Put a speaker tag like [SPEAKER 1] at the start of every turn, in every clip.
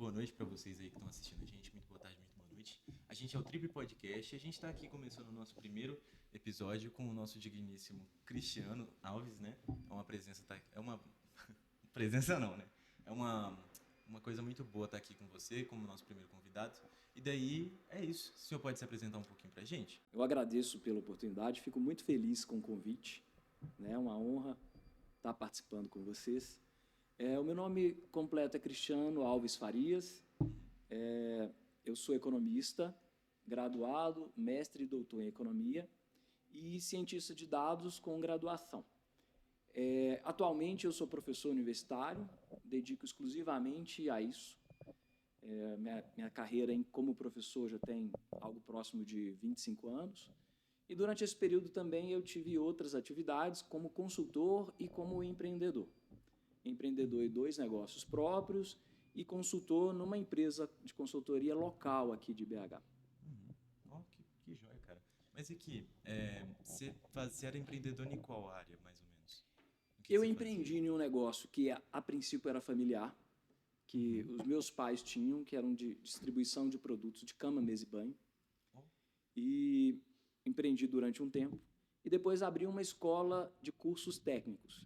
[SPEAKER 1] boa noite para vocês aí que estão assistindo a gente. Muito boa tarde, muito boa noite. A gente é o Trip Podcast e a gente está aqui começando o nosso primeiro episódio com o nosso digníssimo Cristiano Alves, né? É uma presença, é uma presença não, né? É uma coisa muito boa estar aqui com você como nosso primeiro convidado. E daí é isso. O senhor pode se apresentar um pouquinho para a gente?
[SPEAKER 2] Eu agradeço pela oportunidade, fico muito feliz com o convite, né? É uma honra estar participando com vocês. O meu nome completo é Cristiano Alves Farias, eu sou economista, graduado, mestre e doutor em economia e cientista de dados com graduação. Atualmente eu sou professor universitário, dedico exclusivamente a isso. Minha carreira como professor já tem algo próximo de 25 anos. E durante esse período também eu tive outras atividades como consultor e como empreendedor. Empreendedor em 2 negócios próprios e consultor numa empresa de consultoria local aqui de BH.
[SPEAKER 1] Oh, que joia, cara. Mas aqui, você era empreendedor em qual área, mais ou menos?
[SPEAKER 2] Eu empreendi em um negócio que a princípio era familiar, que os meus pais tinham, que eram de distribuição de produtos de cama, mesa e banho. E empreendi durante um tempo. E depois abri uma escola de cursos técnicos.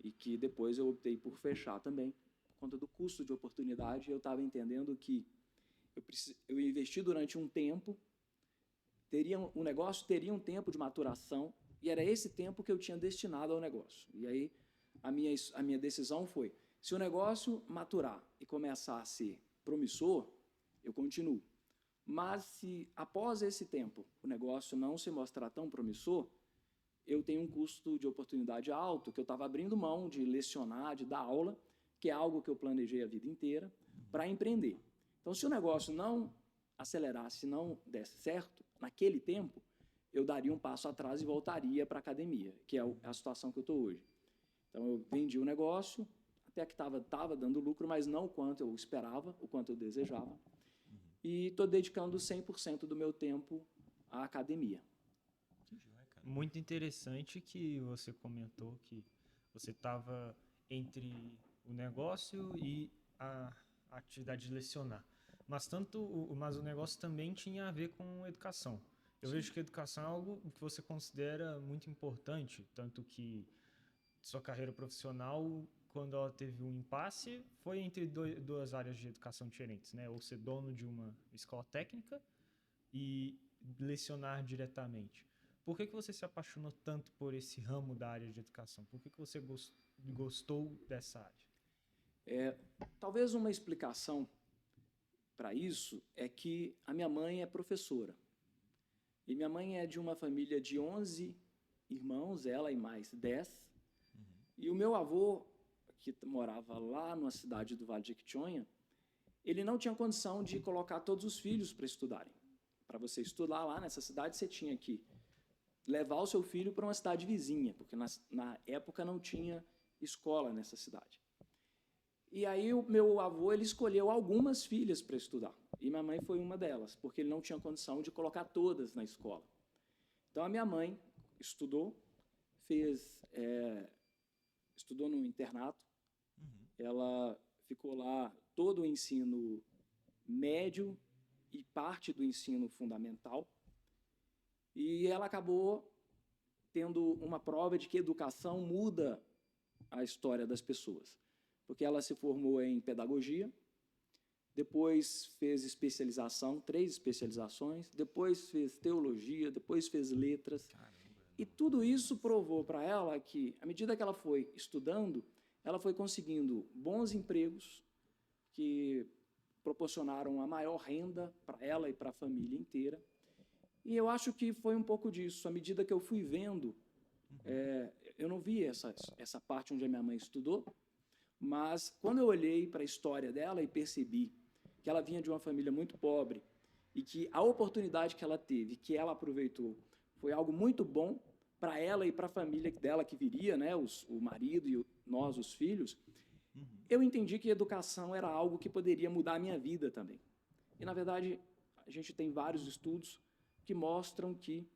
[SPEAKER 2] E que depois eu optei por fechar também. Por conta do custo de oportunidade, eu estava entendendo que eu investi durante um tempo, o negócio teria um tempo de maturação, e era esse tempo que eu tinha destinado ao negócio. E aí a minha decisão foi, se o negócio maturar e começar a ser promissor, eu continuo. Mas se após esse tempo o negócio não se mostrar tão promissor, eu tenho um custo de oportunidade alto, que eu estava abrindo mão de lecionar, de dar aula, que é algo que eu planejei a vida inteira, para empreender. Então, se o negócio não acelerasse, não desse certo, naquele tempo, eu daria um passo atrás e voltaria para a academia, que é a situação que eu estou hoje. Então, eu vendi o negócio, até que estava dando lucro, mas não o quanto eu esperava, o quanto eu desejava, e estou dedicando 100% do meu tempo à academia.
[SPEAKER 3] Muito interessante que você comentou que você estava entre o negócio e a atividade de lecionar. Mas o negócio também tinha a ver com educação. Eu vejo que a educação é algo que você considera muito importante, tanto que sua carreira profissional, quando ela teve um impasse, foi entre duas áreas de educação diferentes, né? Ou ser dono de uma escola técnica e lecionar diretamente. Por que você se apaixonou tanto por esse ramo da área de educação? Por que você gostou dessa área?
[SPEAKER 2] Talvez uma explicação para isso é que a minha mãe é professora. E minha mãe é de uma família de 11 irmãos, ela e mais 10. E o meu avô, que morava lá na cidade do Vale de Jequitinhonha, ele não tinha condição de colocar todos os filhos para estudarem. Para você estudar lá nessa cidade, você tinha que levar o seu filho para uma cidade vizinha, porque na época não tinha escola nessa cidade. E aí o meu avô ele escolheu algumas filhas para estudar, e minha mãe foi uma delas, porque ele não tinha condição de colocar todas na escola. Então a minha mãe estudou, estudou no internato, ela ficou lá todo o ensino médio e parte do ensino fundamental, e ela acabou tendo uma prova de que educação muda a história das pessoas. Porque ela se formou em pedagogia, depois fez especialização, 3 especializações, depois fez teologia, depois fez letras.
[SPEAKER 1] Caramba.
[SPEAKER 2] E tudo isso provou para ela que, à medida que ela foi estudando, ela foi conseguindo bons empregos que proporcionaram a maior renda para ela e para a família inteira. E eu acho que foi um pouco disso. À medida que eu fui vendo, eu não vi essa parte onde a minha mãe estudou, mas quando eu olhei para a história dela e percebi que ela vinha de uma família muito pobre e que a oportunidade que ela teve, que ela aproveitou, foi algo muito bom para ela e para a família dela que viria, né, o marido e nós, os filhos, eu entendi que educação era algo que poderia mudar a minha vida também. E, na verdade, a gente tem vários estudos que mostram que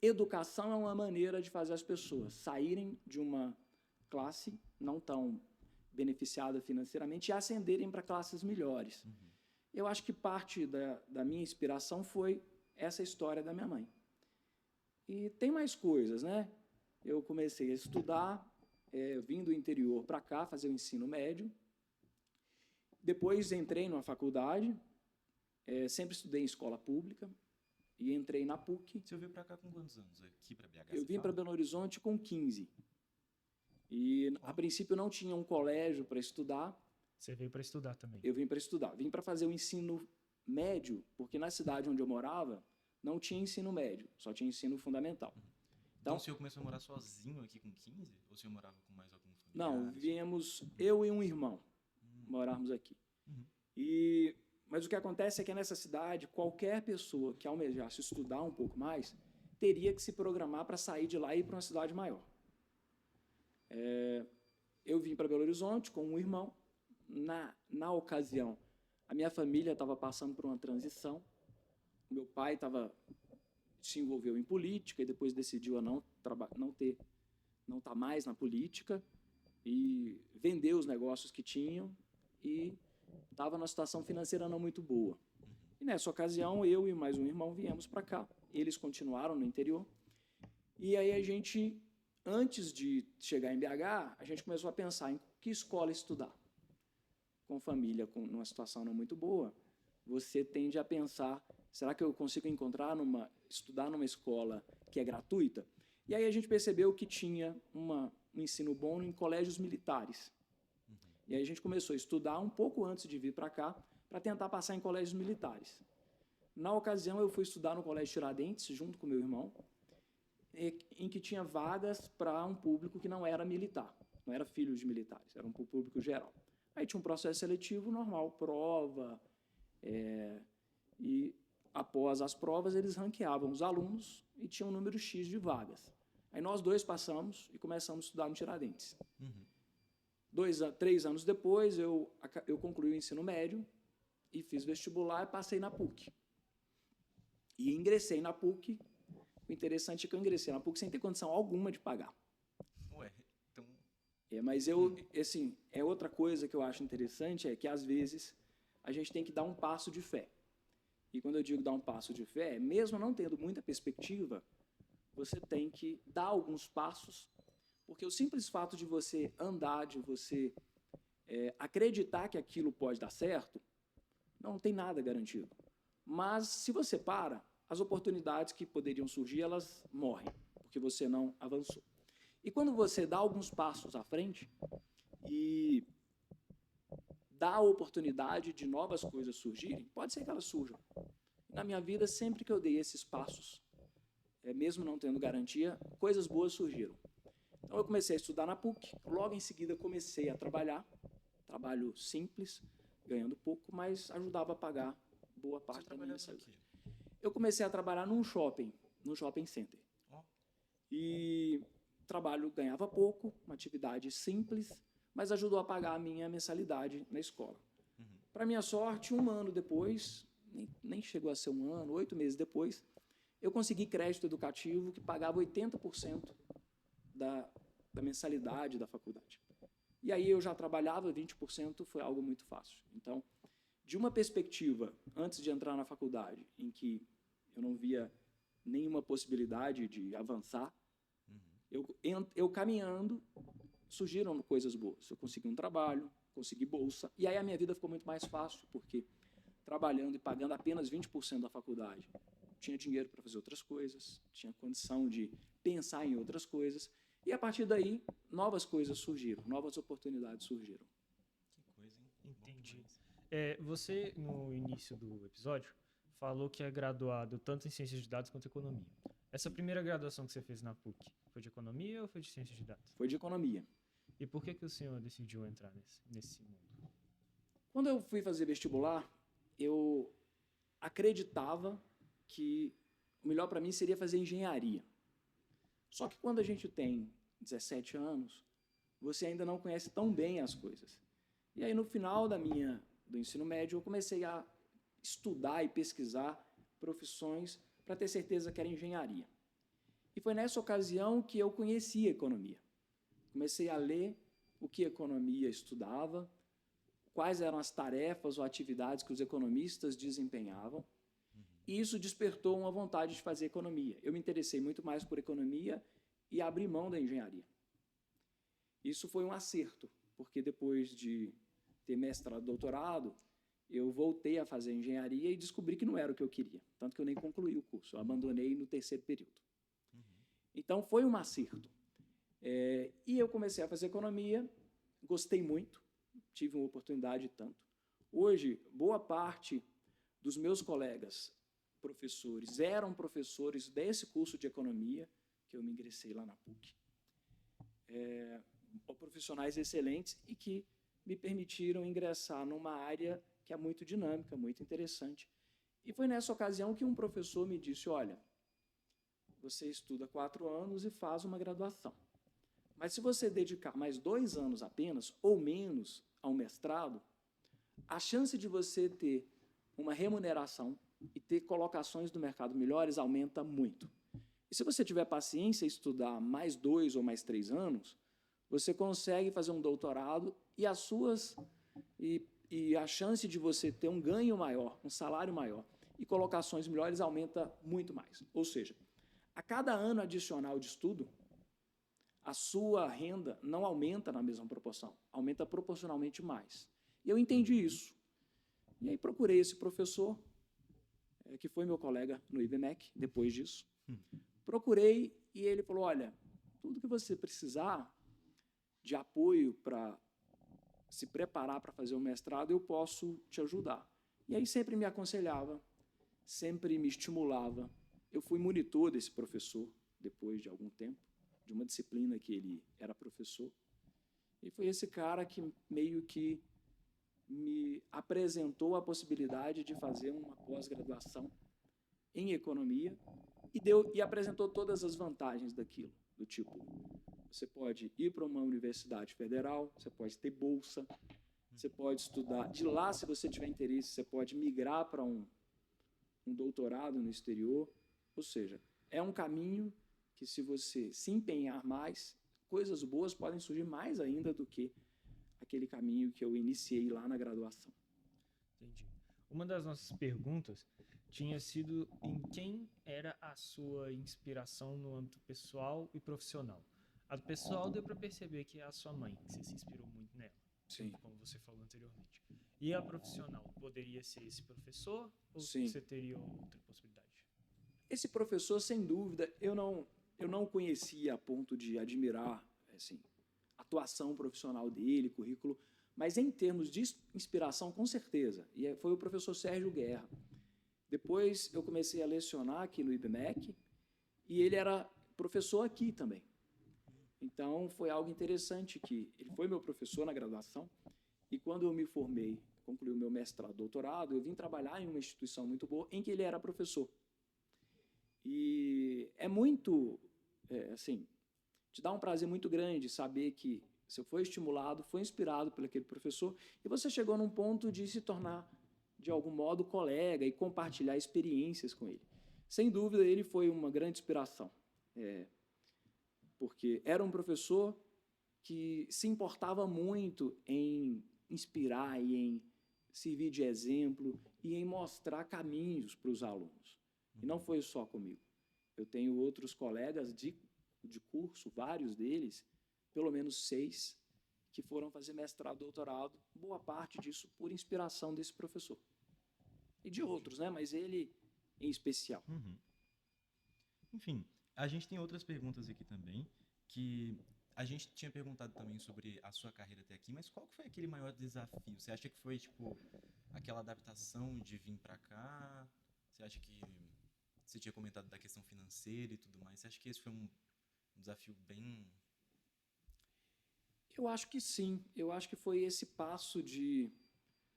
[SPEAKER 2] educação é uma maneira de fazer as pessoas saírem de uma classe não tão beneficiada financeiramente e ascenderem para classes melhores. Eu acho que parte da minha inspiração foi essa história da minha mãe. E tem mais coisas, né? Eu comecei a estudar, vim do interior para cá, fazer o ensino médio. Depois entrei numa faculdade, sempre estudei em escola pública, e entrei na PUC.
[SPEAKER 1] Você veio para cá com quantos anos? Aqui para BH?
[SPEAKER 2] Eu vim para Belo Horizonte com 15. E, a princípio, não tinha um colégio para estudar.
[SPEAKER 3] Você veio para estudar também?
[SPEAKER 2] Eu vim para estudar. Vim para fazer o ensino médio, porque na cidade onde eu morava, não tinha ensino médio, só tinha ensino fundamental.
[SPEAKER 1] Então, o senhor começou a morar sozinho aqui com 15? Ou o senhor morava com mais algum familiar?
[SPEAKER 2] Não, viemos eu e um irmão morarmos aqui. Mas o que acontece é que nessa cidade, qualquer pessoa que almejasse estudar um pouco mais, teria que se programar para sair de lá e ir para uma cidade maior. Eu vim para Belo Horizonte com um irmão. Na ocasião, a minha família estava passando por uma transição. Meu pai se envolveu em política e depois decidiu não estar mais na política e vendeu os negócios que tinham e estava numa situação financeira não muito boa. E nessa ocasião, eu e mais um irmão viemos para cá. Eles continuaram no interior. E aí a gente, antes de chegar em BH, a gente começou a pensar em que escola estudar. Com família numa situação não muito boa, você tende a pensar, será que eu consigo estudar numa escola que é gratuita? E aí a gente percebeu que tinha um ensino bom em colégios militares. E aí a gente começou a estudar um pouco antes de vir para cá, para tentar passar em colégios militares. Na ocasião, eu fui estudar no Colégio Tiradentes, junto com meu irmão, em que tinha vagas para um público que não era militar, não era filho de militares, era um público geral. Aí tinha um processo seletivo normal, prova, e após as provas eles ranqueavam os alunos e tinha um número X de vagas. Aí nós dois passamos e começamos a estudar no Tiradentes. 3 anos depois, eu concluí o ensino médio e fiz vestibular e passei na PUC. E ingressei na PUC. O interessante é que eu ingressei na PUC sem ter condição alguma de pagar.
[SPEAKER 1] Ué, então...
[SPEAKER 2] Mas outra coisa que eu acho interessante é que, às vezes, a gente tem que dar um passo de fé. E quando eu digo dar um passo de fé, mesmo não tendo muita perspectiva, você tem que dar alguns passos, porque o simples fato de você andar, de você acreditar que aquilo pode dar certo, não tem nada garantido. Mas, se você para, as oportunidades que poderiam surgir, elas morrem, porque você não avançou. E quando você dá alguns passos à frente e dá a oportunidade de novas coisas surgirem, pode ser que elas surjam. Na minha vida, sempre que eu dei esses passos, mesmo não tendo garantia, coisas boas surgiram. Então, eu comecei a estudar na PUC, logo em seguida comecei a trabalhar, trabalho simples, ganhando pouco, mas ajudava a pagar boa parte da minha mensalidade. Eu comecei a trabalhar num shopping center. E trabalho ganhava pouco, uma atividade simples, mas ajudou a pagar a minha mensalidade na escola. Para minha sorte, 1 ano depois, nem chegou a ser 1 ano, 8 meses depois, eu consegui crédito educativo que pagava 80% da mensalidade da faculdade. E aí eu já trabalhava, 20% foi algo muito fácil. Então, de uma perspectiva, antes de entrar na faculdade, em que eu não via nenhuma possibilidade de avançar, eu caminhando, surgiram coisas boas. Eu consegui um trabalho, consegui bolsa, e aí a minha vida ficou muito mais fácil, porque trabalhando e pagando apenas 20% da faculdade, tinha dinheiro para fazer outras coisas, tinha condição de pensar em outras coisas, e a partir daí, novas coisas surgiram, novas oportunidades surgiram.
[SPEAKER 1] Que coisa, hein?
[SPEAKER 3] Entendi. Você, no início do episódio, falou que é graduado tanto em Ciências de Dados quanto em Economia. Essa primeira graduação que você fez na PUC, foi de Economia ou foi de Ciências de Dados?
[SPEAKER 2] Foi de Economia.
[SPEAKER 3] E por que o senhor decidiu entrar nesse mundo?
[SPEAKER 2] Quando eu fui fazer vestibular, eu acreditava que o melhor para mim seria fazer engenharia. Só que quando a gente tem 17 anos, você ainda não conhece tão bem as coisas. E aí, no final do ensino médio, eu comecei a estudar e pesquisar profissões para ter certeza que era engenharia. E foi nessa ocasião que eu conheci a economia. Comecei a ler o que a economia estudava, quais eram as tarefas ou atividades que os economistas desempenhavam, e isso despertou uma vontade de fazer economia. Eu me interessei muito mais por economia e abri mão da engenharia. Isso foi um acerto, porque depois de ter mestrado e doutorado, eu voltei a fazer engenharia e descobri que não era o que eu queria, tanto que eu nem concluí o curso, eu abandonei no terceiro período. Então, foi um acerto. E eu comecei a fazer economia, gostei muito, tive uma oportunidade tanto. Hoje, boa parte dos meus colegas professores eram professores desse curso de economia, que eu me ingressei lá na PUC. Profissionais excelentes e que me permitiram ingressar numa área que é muito dinâmica, muito interessante. E foi nessa ocasião que um professor me disse, olha, você estuda 4 anos e faz uma graduação. Mas se você dedicar mais 2 anos apenas, ou menos, ao mestrado, a chance de você ter uma remuneração e ter colocações no mercado melhores aumenta muito. E se você tiver paciência e estudar mais 2 ou mais 3 anos, você consegue fazer um doutorado e a chance de você ter um ganho maior, um salário maior e colocações melhores aumenta muito mais. Ou seja, a cada ano adicional de estudo, a sua renda não aumenta na mesma proporção, aumenta proporcionalmente mais. E eu entendi isso. E aí procurei esse professor, que foi meu colega no IBMEC, depois disso. Procurei e ele falou, olha, tudo que você precisar de apoio para se preparar para fazer o mestrado, eu posso te ajudar. E aí sempre me aconselhava, sempre me estimulava. Eu fui monitor desse professor, depois de algum tempo, de uma disciplina que ele era professor. E foi esse cara que meio que me apresentou a possibilidade de fazer uma pós-graduação em economia e apresentou todas as vantagens daquilo, do tipo, você pode ir para uma universidade federal, você pode ter bolsa, você pode estudar. De lá, se você tiver interesse, você pode migrar para um doutorado no exterior. Ou seja, é um caminho que, se você se empenhar mais, coisas boas podem surgir mais ainda do que aquele caminho que eu iniciei lá na graduação.
[SPEAKER 3] Entendi. Uma das nossas perguntas tinha sido em quem era a sua inspiração no âmbito pessoal e profissional. A do pessoal deu para perceber que é a sua mãe, que você se inspirou muito nela.
[SPEAKER 2] Sim.
[SPEAKER 3] Como você falou anteriormente. E a profissional, poderia ser esse professor ou
[SPEAKER 2] Sim.
[SPEAKER 3] você teria outra possibilidade?
[SPEAKER 2] Esse professor, sem dúvida, eu não conhecia a ponto de admirar assim, a atuação profissional dele, currículo, mas em termos de inspiração, com certeza. E foi o professor Sérgio Guerra. Depois eu comecei a lecionar aqui no IBMEC e ele era professor aqui também. Então, foi algo interessante que ele foi meu professor na graduação e quando eu me formei, concluí o meu mestrado, doutorado, eu vim trabalhar em uma instituição muito boa em que ele era professor. E é muito, assim, te dá um prazer muito grande saber que você foi estimulado, foi inspirado por aquele professor e você chegou num ponto de se tornar, de algum modo, colega e compartilhar experiências com ele. Sem dúvida, ele foi uma grande inspiração. Porque era um professor que se importava muito em inspirar e em servir de exemplo e em mostrar caminhos para os alunos. E não foi só comigo. Eu tenho outros colegas de curso, vários deles, pelo menos 6, que foram fazer mestrado, doutorado, boa parte disso por inspiração desse professor. E de outros, né? Mas ele em especial.
[SPEAKER 1] Enfim, a gente tem outras perguntas aqui também, que a gente tinha perguntado também sobre a sua carreira até aqui, mas qual que foi aquele maior desafio? Você acha que foi, tipo, aquela adaptação de vir para cá? Você acha que... Você tinha comentado da questão financeira e tudo mais. Você acha que esse foi um desafio bem...
[SPEAKER 2] Eu acho que sim. Eu acho que foi esse passo de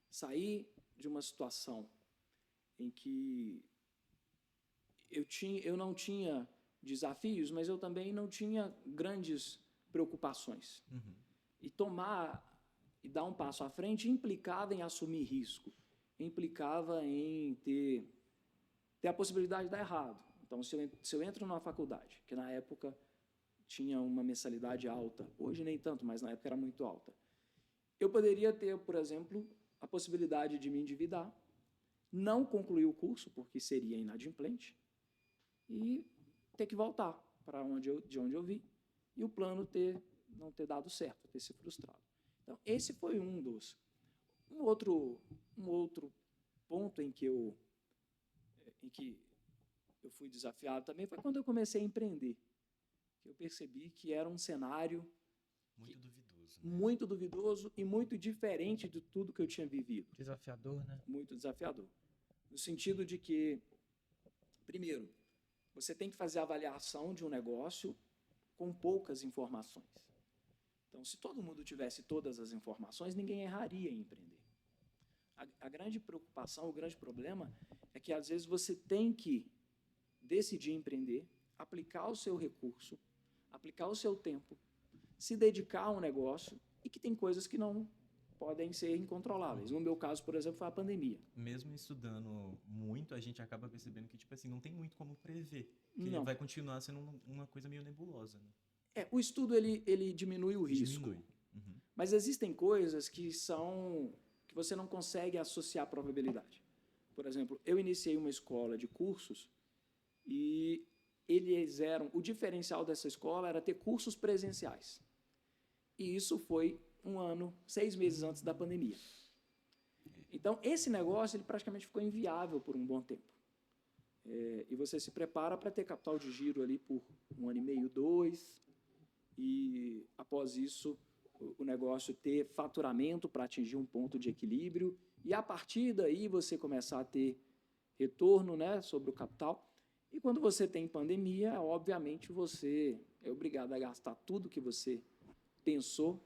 [SPEAKER 2] sair de uma situação em que eu não tinha desafios, mas eu também não tinha grandes preocupações. E e dar um passo à frente implicava em assumir risco, implicava em ter a possibilidade de dar errado. Então, se eu entro numa faculdade, que na época tinha uma mensalidade alta. Hoje nem tanto, mas na época era muito alta. Eu poderia ter, por exemplo, a possibilidade de me endividar, não concluir o curso, porque seria inadimplente, e ter que voltar para de onde eu vi, e o plano não ter dado certo, ter se frustrado. Então, esse foi um outro ponto em que eu fui desafiado também foi quando eu comecei a empreender. Eu percebi que era um cenário muito duvidoso e muito diferente de tudo que eu tinha vivido.
[SPEAKER 3] Desafiador, né?
[SPEAKER 2] Muito desafiador. No sentido de que, primeiro, você tem que fazer a avaliação de um negócio com poucas informações. Então, se todo mundo tivesse todas as informações, ninguém erraria em empreender. A grande preocupação, o grande problema é que, às vezes, você tem que decidir empreender, aplicar o seu recurso, aplicar o seu tempo, se dedicar a um negócio e que tem coisas que não podem ser incontroláveis. No meu caso, por exemplo, foi a pandemia.
[SPEAKER 1] Mesmo estudando muito, a gente acaba percebendo que, tipo assim, não tem muito como prever. Que
[SPEAKER 2] Não.
[SPEAKER 1] vai continuar sendo uma coisa meio nebulosa, né?
[SPEAKER 2] O estudo, ele diminui o risco.
[SPEAKER 1] Diminui. Uhum.
[SPEAKER 2] Mas existem coisas que você não consegue associar à probabilidade. Por exemplo, eu iniciei uma escola de cursos e o diferencial dessa escola era ter cursos presenciais. E isso foi 6 meses antes da pandemia. Então, esse negócio ele praticamente ficou inviável por um bom tempo. E você se prepara para ter capital de giro ali por 1 ano e meio, 2, e após isso o negócio ter faturamento para atingir um ponto de equilíbrio, e a partir daí você começar a ter retorno, né, sobre o capital. E quando você tem pandemia, obviamente você é obrigado a gastar tudo que você pensou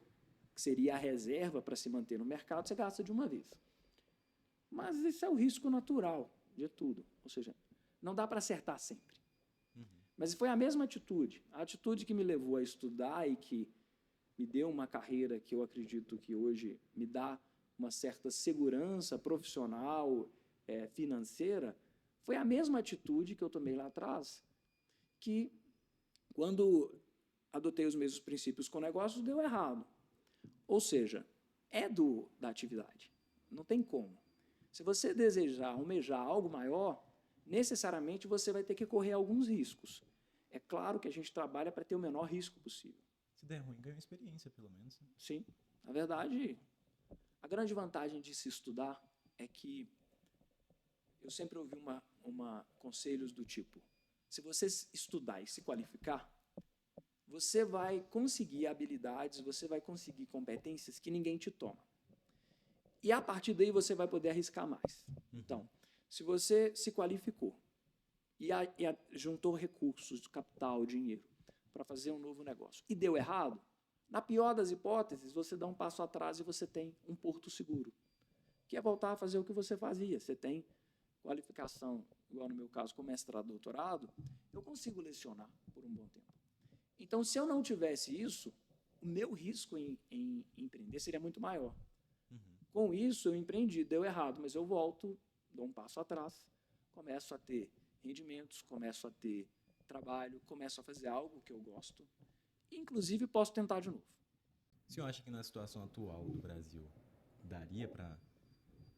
[SPEAKER 2] que seria a reserva para se manter no mercado, você gasta de uma vez. Mas esse é o risco natural de tudo. Ou seja, não dá para acertar sempre.
[SPEAKER 1] Uhum.
[SPEAKER 2] Mas foi a mesma atitude. A atitude que me levou a estudar e que me deu uma carreira que eu acredito que hoje me dá uma certa segurança profissional, financeira, foi a mesma atitude que eu tomei lá atrás, que quando adotei os mesmos princípios com negócios, deu errado. Ou seja, da atividade. Não tem como. Se você almejar algo maior, necessariamente você vai ter que correr alguns riscos. É claro que a gente trabalha para ter o menor risco possível.
[SPEAKER 1] Se der ruim, ganha experiência, pelo menos. Né?
[SPEAKER 2] Sim. Na verdade, a grande vantagem de se estudar é que eu sempre ouvi conselhos do tipo, se você estudar e se qualificar, você vai conseguir habilidades, você vai conseguir competências que ninguém te toma. E a partir daí você vai poder arriscar mais. Então, se você se qualificou e juntou recursos, capital, dinheiro, para fazer um novo negócio, e deu errado, na pior das hipóteses, você dá um passo atrás e você tem um porto seguro, que é voltar a fazer o que você fazia. Você tem qualificação, igual no meu caso, com mestrado, doutorado, eu consigo lecionar por um bom tempo. Então, se eu não tivesse isso, o meu risco em empreender seria muito maior. Uhum. Com isso, eu empreendi, deu errado, mas eu volto, dou um passo atrás, começo a ter rendimentos, começo a ter trabalho, começo a fazer algo que eu gosto, e, inclusive, posso tentar de novo.
[SPEAKER 1] O senhor acha que na situação atual do Brasil daria para,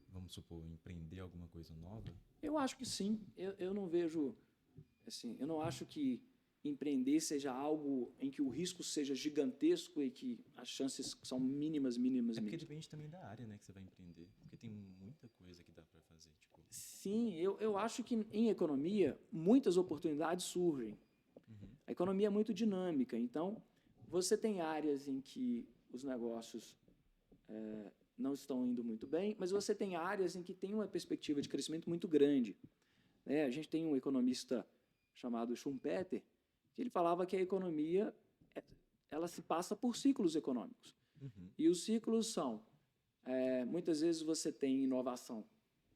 [SPEAKER 1] vamos supor, empreender alguma coisa nova?
[SPEAKER 2] Eu acho que sim. Eu não vejo, assim, eu não acho que empreender seja algo em que o risco seja gigantesco e que as chances são mínimas.
[SPEAKER 1] Porque depende também da área, né, que você vai empreender. Porque tem muita coisa que dá para fazer. Tipo...
[SPEAKER 2] Sim, eu acho que em economia muitas oportunidades surgem. Uhum. A economia é muito dinâmica, então você tem áreas em que os negócios não estão indo muito bem, mas você tem áreas em que tem uma perspectiva de crescimento muito grande. A gente tem um economista chamado Schumpeter, que ele falava que a economia ela se passa por ciclos econômicos. Uhum. E os ciclos são, muitas vezes você tem inovação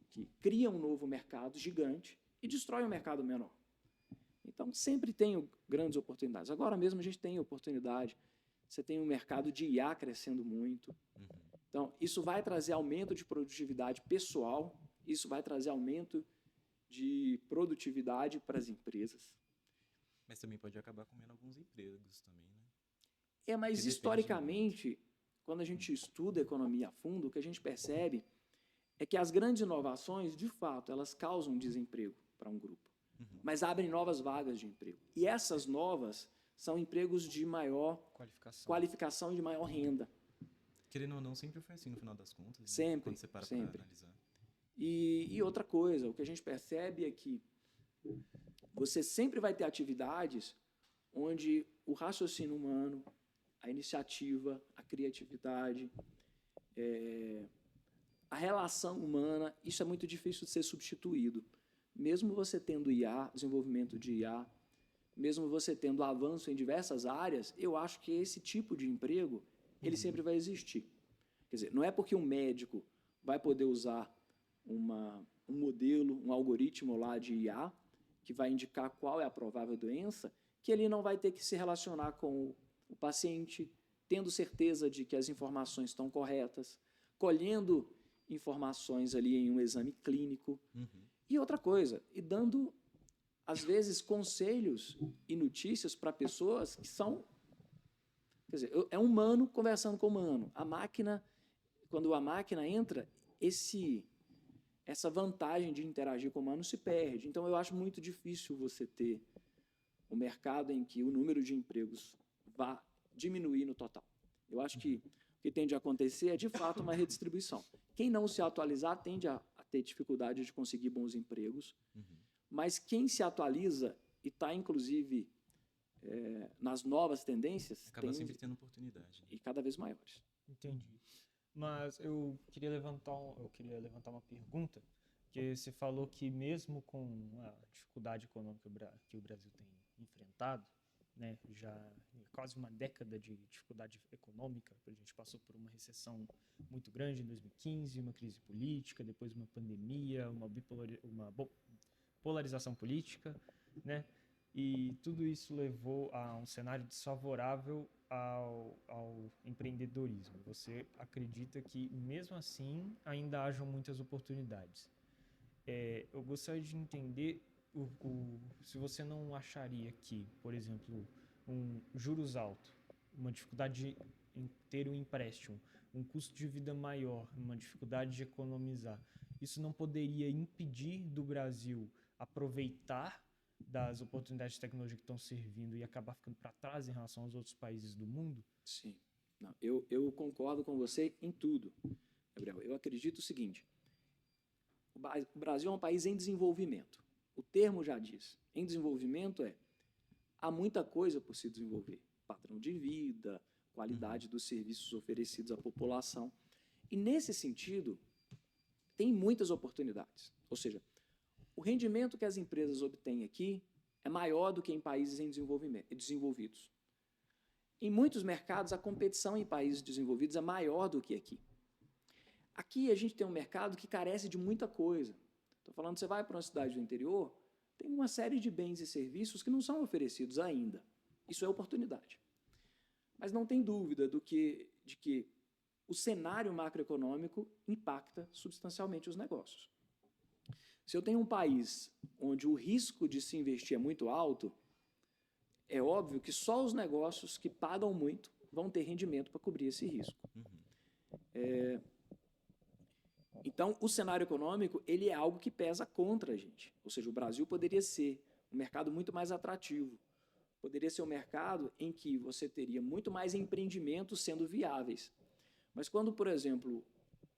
[SPEAKER 2] que cria um novo mercado gigante e destrói um mercado menor. Então, sempre tem grandes oportunidades. Agora mesmo a gente tem oportunidade, você tem um mercado de IA crescendo muito. Uhum. Então, isso vai trazer aumento de produtividade pessoal, isso vai trazer aumento de produtividade para as empresas.
[SPEAKER 1] Mas também pode acabar comendo alguns empregos também, né?
[SPEAKER 2] Mas
[SPEAKER 1] Porque
[SPEAKER 2] historicamente, quando a gente estuda economia a fundo, o que a gente percebe é que as grandes inovações, de fato, elas causam desemprego para um grupo, mas abrem novas vagas de emprego. E essas novas são empregos de maior qualificação e de maior renda.
[SPEAKER 1] Querendo ou não, sempre foi assim no final das contas, né?
[SPEAKER 2] Sempre,
[SPEAKER 1] quando você para
[SPEAKER 2] sempre.
[SPEAKER 1] para analisar.
[SPEAKER 2] E outra coisa, o que a gente percebe é que você sempre vai ter atividades onde o raciocínio humano, a iniciativa, a criatividade, a relação humana, isso é muito difícil de ser substituído. Mesmo você tendo IA, desenvolvimento de IA, mesmo você tendo avanço em diversas áreas, eu acho que esse tipo de emprego, ele sempre vai existir. Quer dizer, não é porque um médico vai poder usar um modelo, um algoritmo lá de IA, que vai indicar qual é a provável doença, que ele não vai ter que se relacionar com o paciente, tendo certeza de que as informações estão corretas, colhendo informações ali em um exame clínico. E outra coisa, e dando, às vezes, conselhos e notícias para pessoas que são... Quer dizer, é um humano conversando com humano. A máquina, quando a máquina entra, essa vantagem de interagir com o humano se perde. Então, eu acho muito difícil você ter um mercado em que o número de empregos vá diminuir no total. Eu acho que o que tende a acontecer é, de fato, uma redistribuição. Quem não se atualizar tende a ter dificuldade de conseguir bons empregos, mas quem se atualiza e está, inclusive, nas novas tendências...
[SPEAKER 1] Acaba sempre tendo oportunidade.
[SPEAKER 2] E cada vez maiores.
[SPEAKER 3] Entendi. Mas eu queria levantar uma pergunta, que você falou que mesmo com a dificuldade econômica que o Brasil tem enfrentado, né, já quase uma década de dificuldade econômica, a gente passou por uma recessão muito grande em 2015, uma crise política, depois uma pandemia, uma polarização política, né? E tudo isso levou a um cenário desfavorável ao empreendedorismo. Você acredita que, mesmo assim, ainda hajam muitas oportunidades? Eu gostaria de entender se você não acharia que, por exemplo, um juros alto, uma dificuldade em ter um empréstimo, um custo de vida maior, uma dificuldade de economizar, isso não poderia impedir do Brasil aproveitar das oportunidades de tecnologia que estão servindo e acabar ficando para trás em relação aos outros países do mundo?
[SPEAKER 2] Sim. Não, eu concordo com você em tudo, Gabriel. Eu acredito o seguinte: o Brasil é um país em desenvolvimento. O termo já diz. Em desenvolvimento há muita coisa por se desenvolver. Padrão de vida, qualidade dos serviços oferecidos à população. E, nesse sentido, tem muitas oportunidades. Ou seja, o rendimento que as empresas obtêm aqui é maior do que em países desenvolvidos. Em muitos mercados, a competição em países desenvolvidos é maior do que aqui. Aqui a gente tem um mercado que carece de muita coisa. Estou falando, você vai para uma cidade do interior, tem uma série de bens e serviços que não são oferecidos ainda. Isso é oportunidade. Mas não tem dúvida de que o cenário macroeconômico impacta substancialmente os negócios. Se eu tenho um país onde o risco de se investir é muito alto, é óbvio que só os negócios que pagam muito vão ter rendimento para cobrir esse risco. Então, o cenário econômico ele é algo que pesa contra a gente. Ou seja, o Brasil poderia ser um mercado muito mais atrativo. Poderia ser um mercado em que você teria muito mais empreendimentos sendo viáveis. Mas quando, por exemplo,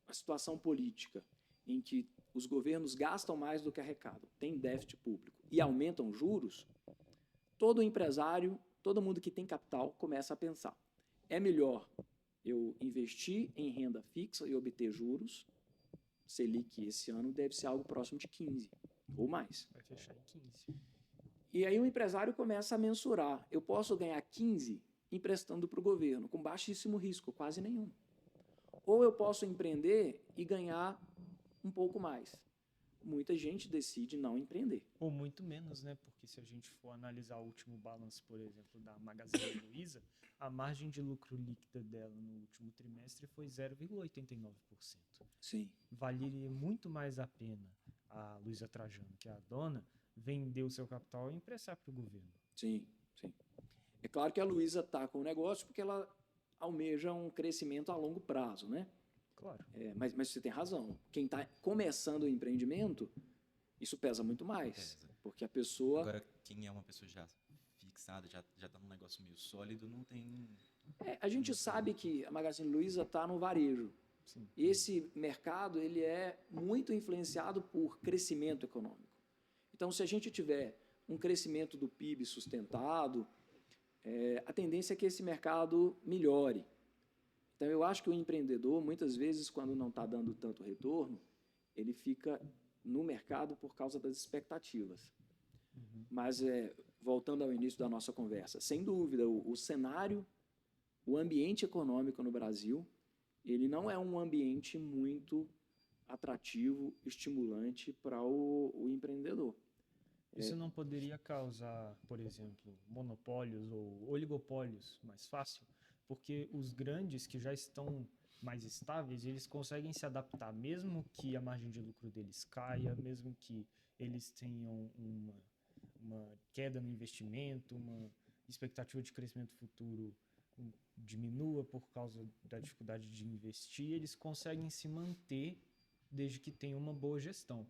[SPEAKER 2] a situação política em que os governos gastam mais do que arrecadam, tem déficit público e aumentam juros, todo empresário, todo mundo que tem capital começa a pensar: é melhor eu investir em renda fixa e obter juros? Selic esse ano deve ser algo próximo de 15 ou mais.
[SPEAKER 3] Vai fechar em 15.
[SPEAKER 2] E aí o empresário começa a mensurar: eu posso ganhar 15 emprestando para o governo, com baixíssimo risco, quase nenhum. Ou eu posso empreender e ganhar um pouco mais. Muita gente decide não empreender.
[SPEAKER 3] Ou muito menos, né? Porque se a gente for analisar o último balanço, por exemplo, da Magazine Luiza, a margem de lucro líquida dela no último trimestre foi 0,89%.
[SPEAKER 2] Sim.
[SPEAKER 3] Valeria muito mais a pena a Luiza Trajano, que é a dona, vender o seu capital e emprestar para o governo.
[SPEAKER 2] Sim, sim. É claro que a Luísa está com o negócio porque ela almeja um crescimento a longo prazo, né?
[SPEAKER 3] Claro.
[SPEAKER 2] Mas você tem razão. Quem está começando o empreendimento, isso pesa muito mais.
[SPEAKER 1] Pesa.
[SPEAKER 2] Porque a pessoa...
[SPEAKER 1] Agora, quem é uma pessoa já fixada, já tá num negócio meio sólido, não tem...
[SPEAKER 2] a gente sabe que a Magazine Luiza está no varejo.
[SPEAKER 3] Sim.
[SPEAKER 2] Esse mercado ele é muito influenciado por crescimento econômico. Então, se a gente tiver um crescimento do PIB sustentado, a tendência é que esse mercado melhore. Então, eu acho que o empreendedor, muitas vezes, quando não está dando tanto retorno, ele fica no mercado por causa das expectativas.
[SPEAKER 3] Uhum.
[SPEAKER 2] Mas, voltando ao início da nossa conversa, sem dúvida, o cenário, o ambiente econômico no Brasil, ele não é um ambiente muito atrativo, estimulante para o empreendedor.
[SPEAKER 3] Isso não poderia causar, por exemplo, monopólios ou oligopólios mais fácil? Porque os grandes que já estão mais estáveis, eles conseguem se adaptar, mesmo que a margem de lucro deles caia, mesmo que eles tenham uma queda no investimento, uma expectativa de crescimento futuro diminua por causa da dificuldade de investir, eles conseguem se manter desde que tenham uma boa gestão.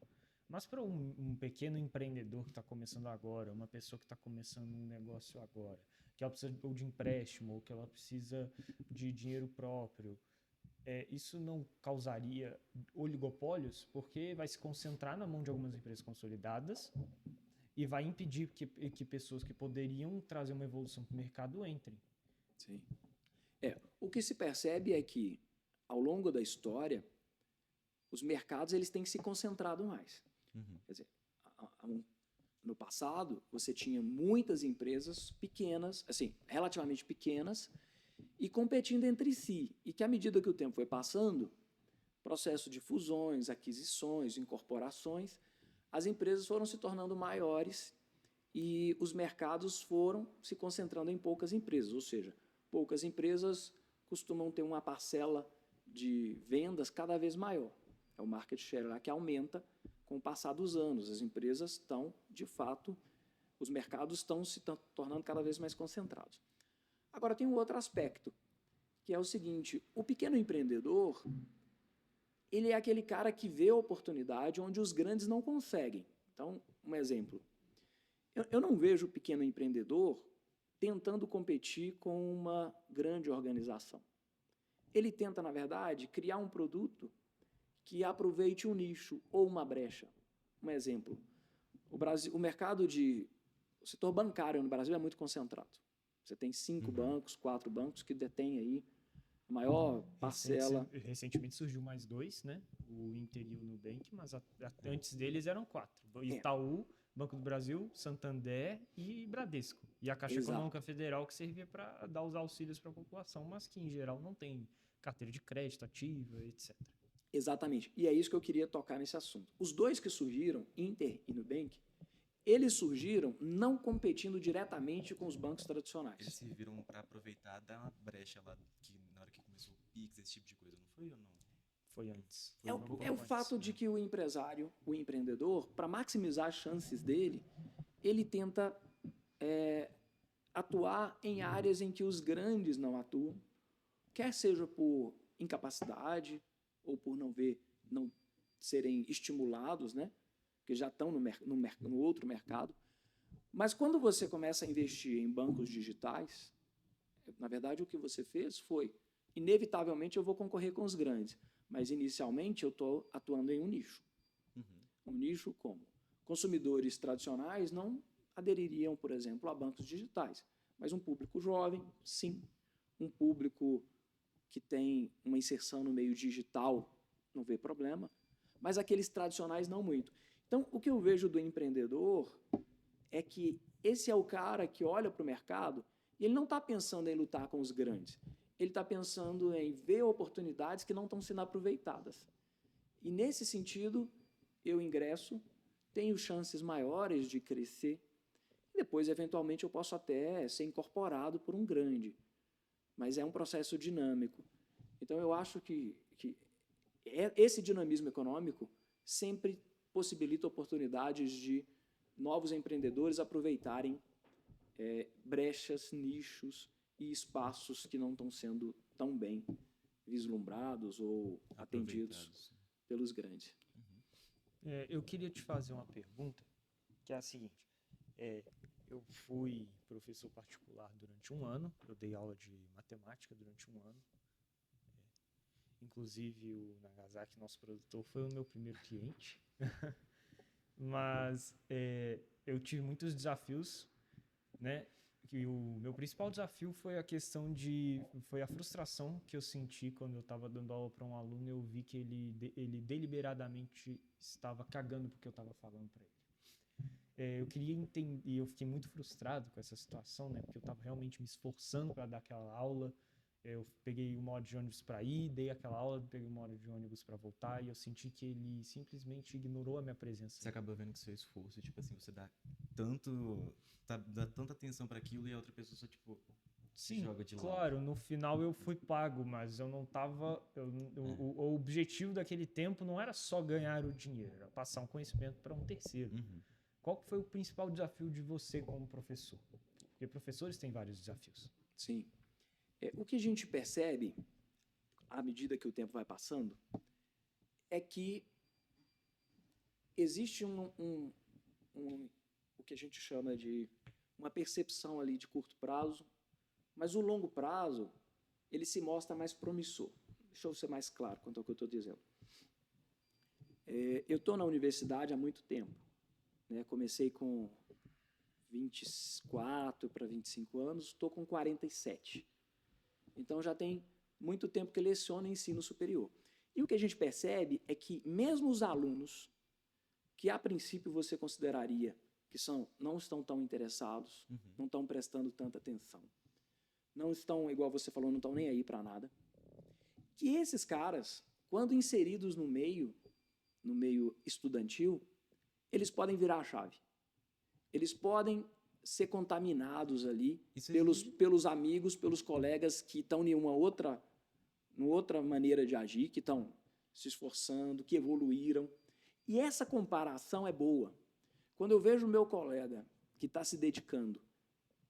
[SPEAKER 3] Mas para um pequeno empreendedor que está começando agora, uma pessoa que está começando um negócio agora, que ela precisa ou de empréstimo, ou que ela precisa de dinheiro próprio, isso não causaria oligopólios, porque vai se concentrar na mão de algumas empresas consolidadas e vai impedir que pessoas que poderiam trazer uma evolução para o mercado entrem.
[SPEAKER 2] Sim. O que se percebe é que, ao longo da história, os mercados eles têm se concentrado mais.
[SPEAKER 1] Uhum.
[SPEAKER 2] Quer dizer, no passado, você tinha muitas empresas pequenas, assim, relativamente pequenas, e competindo entre si. E que, à medida que o tempo foi passando, processo de fusões, aquisições, incorporações, as empresas foram se tornando maiores e os mercados foram se concentrando em poucas empresas. Ou seja, poucas empresas costumam ter uma parcela de vendas cada vez maior. É o market share lá que aumenta com o passar dos anos. As empresas estão, de fato, os mercados estão se tornando cada vez mais concentrados. Agora, tem um outro aspecto, que é o seguinte: o pequeno empreendedor, ele é aquele cara que vê a oportunidade onde os grandes não conseguem. Então, um exemplo. Eu não vejo o pequeno empreendedor tentando competir com uma grande organização. Ele tenta, na verdade, criar um produto que aproveite um nicho ou uma brecha. Um exemplo, o mercado o setor bancário no Brasil é muito concentrado. Você tem 5 bancos, 4 bancos que detêm aí a maior parcela.
[SPEAKER 3] Recentemente surgiu mais 2, né? O Inter e o Nubank, mas antes deles eram 4. Itaú, Banco do Brasil, Santander e Bradesco. E a Caixa Econômica Federal, que servia para dar os auxílios para a população, mas que, em geral, não tem carteira de crédito ativa, etc.
[SPEAKER 2] Exatamente. E é isso que eu queria tocar nesse assunto. Os dois que surgiram, Inter e Nubank, eles surgiram não competindo diretamente com os bancos tradicionais.
[SPEAKER 1] Eles serviram para aproveitar da brecha lá, que na hora que começou o Pix, esse tipo de coisa, não foi ou não?
[SPEAKER 3] Foi antes.
[SPEAKER 2] É o fato de que o empresário, o empreendedor, para maximizar as chances dele, ele tenta atuar em áreas em que os grandes não atuam, quer seja por incapacidade ou por não serem estimulados, né? Que já estão no outro mercado. Mas quando você começa a investir em bancos digitais, na verdade o que você fez foi, inevitavelmente eu vou concorrer com os grandes, mas inicialmente eu estou atuando em um nicho. Um nicho como? Consumidores tradicionais não adeririam, por exemplo, a bancos digitais, mas um público jovem, sim. Um público que tem uma inserção no meio digital, não vê problema, mas aqueles tradicionais não muito. Então, o que eu vejo do empreendedor é que esse é o cara que olha para o mercado e ele não está pensando em lutar com os grandes. Ele está pensando em ver oportunidades que não estão sendo aproveitadas. E, nesse sentido, eu ingresso, tenho chances maiores de crescer, e depois, eventualmente, eu posso até ser incorporado por um grande. Mas é um processo dinâmico. Então, eu acho que esse dinamismo econômico sempre possibilita oportunidades de novos empreendedores aproveitarem brechas, nichos e espaços que não estão sendo tão bem vislumbrados ou atendidos pelos grandes.
[SPEAKER 3] Eu queria te fazer uma pergunta, que é a seguinte. Eu fui professor particular durante um ano, eu dei aula de matemática durante um ano. Inclusive, o Nagasaki, nosso produtor, foi o meu primeiro cliente. Mas eu tive muitos desafios, né? E o meu principal desafio foi foi a frustração que eu senti quando eu estava dando aula para um aluno. Eu vi que ele deliberadamente estava cagando porque eu estava falando para ele. Eu queria entender, e eu fiquei muito frustrado com essa situação, né? Porque eu estava realmente me esforçando para dar aquela aula. Eu peguei 1 hora de ônibus para ir, dei aquela aula, peguei 1 hora de ônibus para voltar, e eu senti que ele simplesmente ignorou a minha presença.
[SPEAKER 1] Você acaba vendo que seu esforço, tipo assim, você dá tanta atenção para aquilo e a outra pessoa só, tipo, se joga de lado.
[SPEAKER 3] Claro, no final eu fui pago, mas eu não tava... O objetivo daquele tempo não era só ganhar o dinheiro, era passar um conhecimento para um terceiro. Qual que foi o principal desafio de você como professor? Porque professores têm vários desafios.
[SPEAKER 2] Sim. O que a gente percebe, à medida que o tempo vai passando, é que existe o que a gente chama de uma percepção ali de curto prazo, mas o longo prazo, ele se mostra mais promissor. Deixa eu ser mais claro quanto ao que eu estou dizendo. Eu estou na universidade há muito tempo, né? Comecei com 24 para 25 anos, estou com 47. Então, já tem muito tempo que leciono ensino superior. E o que a gente percebe é que mesmo os alunos que, a princípio, você consideraria que não estão tão interessados, não estão prestando tanta atenção, não estão, igual você falou, não estão nem aí para nada, que esses caras, quando inseridos no meio estudantil, eles podem virar a chave. Eles podem ser contaminados ali pelos amigos, pelos colegas que estão em uma outra maneira de agir, que estão se esforçando, que evoluíram. E essa comparação é boa. Quando eu vejo o meu colega que está se dedicando,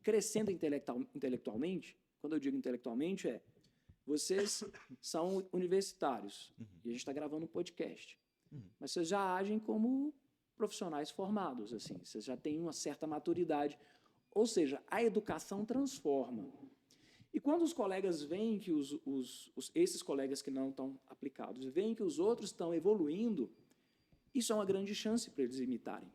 [SPEAKER 2] crescendo intelectualmente, quando eu digo intelectualmente vocês são universitários, e a gente está gravando um podcast, mas vocês já agem como profissionais formados, assim, vocês já têm uma certa maturidade, ou seja, a educação transforma. E quando os colegas veem que esses colegas que não estão aplicados, veem que os outros estão evoluindo, isso é uma grande chance para eles imitarem.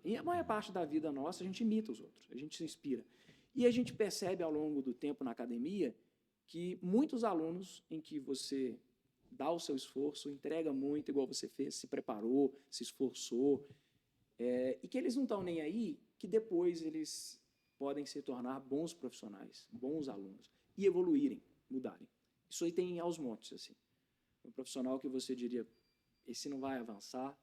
[SPEAKER 2] E a maior parte da vida nossa, a gente imita os outros, a gente se inspira. E a gente percebe ao longo do tempo na academia que muitos alunos em que você dá o seu esforço, entrega muito, igual você fez, se preparou, se esforçou, e que eles não estão nem aí, que depois eles podem se tornar bons profissionais, bons alunos, e evoluírem, mudarem. Isso aí tem aos montes, assim. Um profissional que você diria, esse não vai avançar,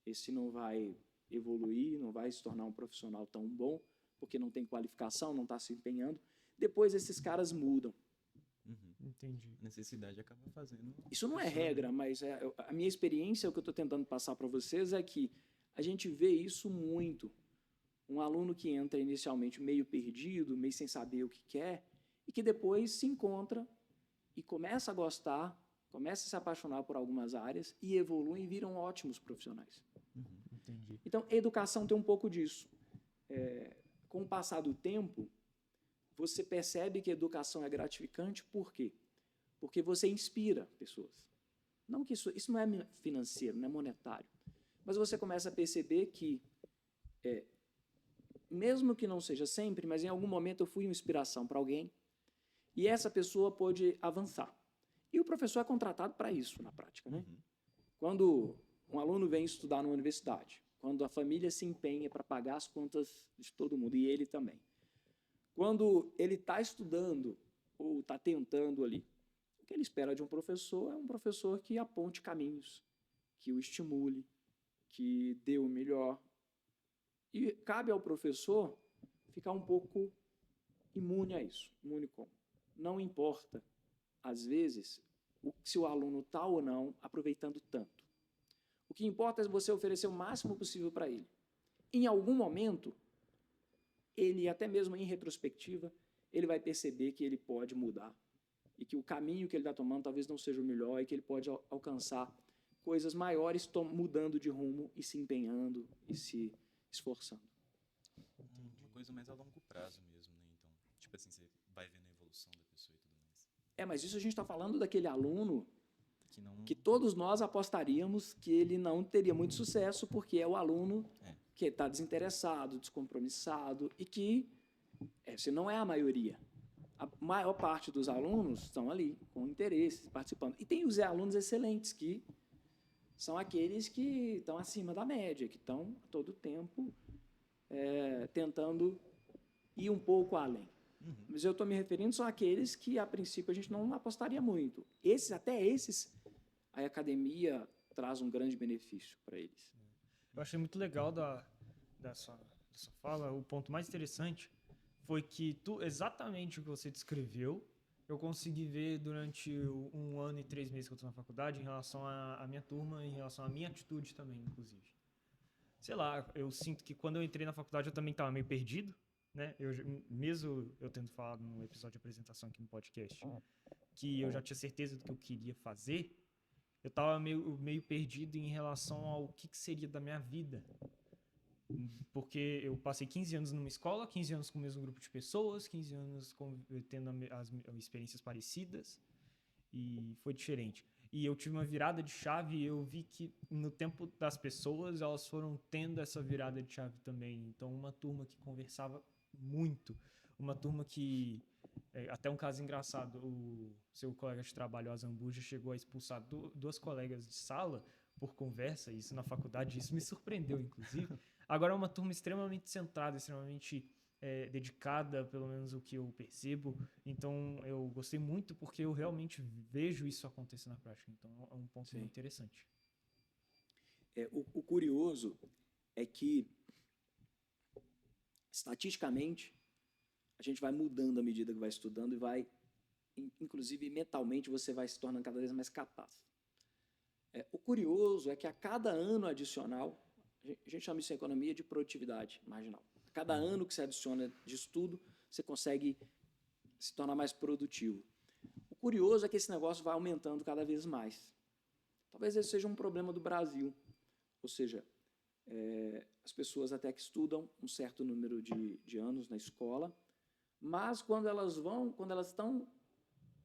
[SPEAKER 2] esse não vai evoluir, não vai se tornar um profissional tão bom, porque não tem qualificação, não está se empenhando. Depois esses caras mudam.
[SPEAKER 3] Entendi.
[SPEAKER 1] A necessidade acaba fazendo.
[SPEAKER 2] Isso não é regra, mas a minha experiência, o que eu estou tentando passar para vocês é que a gente vê isso muito. Um aluno que entra inicialmente meio perdido, meio sem saber o que quer, e que depois se encontra e começa a gostar, começa a se apaixonar por algumas áreas e evoluem e viram ótimos profissionais.
[SPEAKER 3] Entendi.
[SPEAKER 2] Então, a educação tem um pouco disso. Com o passar do tempo, você percebe que a educação é gratificante, por quê? Porque você inspira pessoas. Não que isso não é financeiro, não é monetário, mas você começa a perceber que, mesmo que não seja sempre, mas em algum momento eu fui uma inspiração para alguém, e essa pessoa pôde avançar. E o professor é contratado para isso, na prática, né? Quando um aluno vem estudar numa universidade, quando a família se empenha para pagar as contas de todo mundo, e ele também. Quando ele está estudando ou está tentando ali, o que ele espera de um professor é um professor que aponte caminhos, que o estimule, que dê o melhor. E cabe ao professor ficar um pouco imune a isso. Imune como? Não importa, às vezes, se o aluno está ou não aproveitando tanto. O que importa é você oferecer o máximo possível para ele. Em algum momento, ele, até mesmo em retrospectiva, ele vai perceber que ele pode mudar e que o caminho que ele está tomando talvez não seja o melhor e que ele pode alcançar coisas maiores mudando de rumo e se empenhando e se esforçando.
[SPEAKER 1] Uma coisa mais a longo prazo mesmo, né? Então, tipo assim, você vai vendo a evolução da pessoa e tudo mais.
[SPEAKER 2] Mas isso a gente está falando daquele aluno
[SPEAKER 1] Que
[SPEAKER 2] que todos nós apostaríamos que ele não teria muito sucesso, porque é o aluno que está desinteressado, descompromissado e que, se não é a maioria, a maior parte dos alunos estão ali com interesse, participando. E tem os alunos excelentes, que são aqueles que estão acima da média, que estão todo o tempo tentando ir um pouco além. Mas eu estou me referindo só àqueles que, a princípio, a gente não apostaria muito. Até esses, a academia traz um grande benefício para eles.
[SPEAKER 3] Eu achei muito legal dessa fala. O ponto mais interessante foi que exatamente o que você descreveu, eu consegui ver durante 1 ano e 3 meses que eu estou na faculdade, em relação à minha turma, em relação à minha atitude também, inclusive. Sei lá, eu sinto que quando eu entrei na faculdade eu também estava meio perdido, né? Mesmo eu tendo falado no episódio de apresentação aqui no podcast, que eu já tinha certeza do que eu queria fazer, eu estava meio perdido em relação ao que seria da minha vida. Porque eu passei 15 anos numa escola, 15 anos com o mesmo grupo de pessoas, 15 anos tendo as experiências parecidas, e foi diferente. E eu tive uma virada de chave e eu vi que no tempo das pessoas elas foram tendo essa virada de chave também. Então, uma turma que conversava muito, uma turma que... até um caso engraçado, o seu colega de trabalho, o Zambuja, chegou a expulsar 2 colegas de sala por conversa, isso na faculdade, isso me surpreendeu, inclusive. Agora é uma turma extremamente centrada, extremamente dedicada, pelo menos o que eu percebo. Então, eu gostei muito porque eu realmente vejo isso acontecer na prática. Então, é um ponto muito interessante.
[SPEAKER 2] O curioso é que, estatisticamente, a gente vai mudando à medida que vai estudando e vai, inclusive mentalmente, você vai se tornando cada vez mais capaz. O curioso é que a cada ano adicional, a gente chama isso em economia de produtividade marginal. Cada ano que você adiciona de estudo, você consegue se tornar mais produtivo. O curioso é que esse negócio vai aumentando cada vez mais. Talvez esse seja um problema do Brasil. Ou seja, as pessoas até que estudam um certo número de anos na escola, mas quando elas estão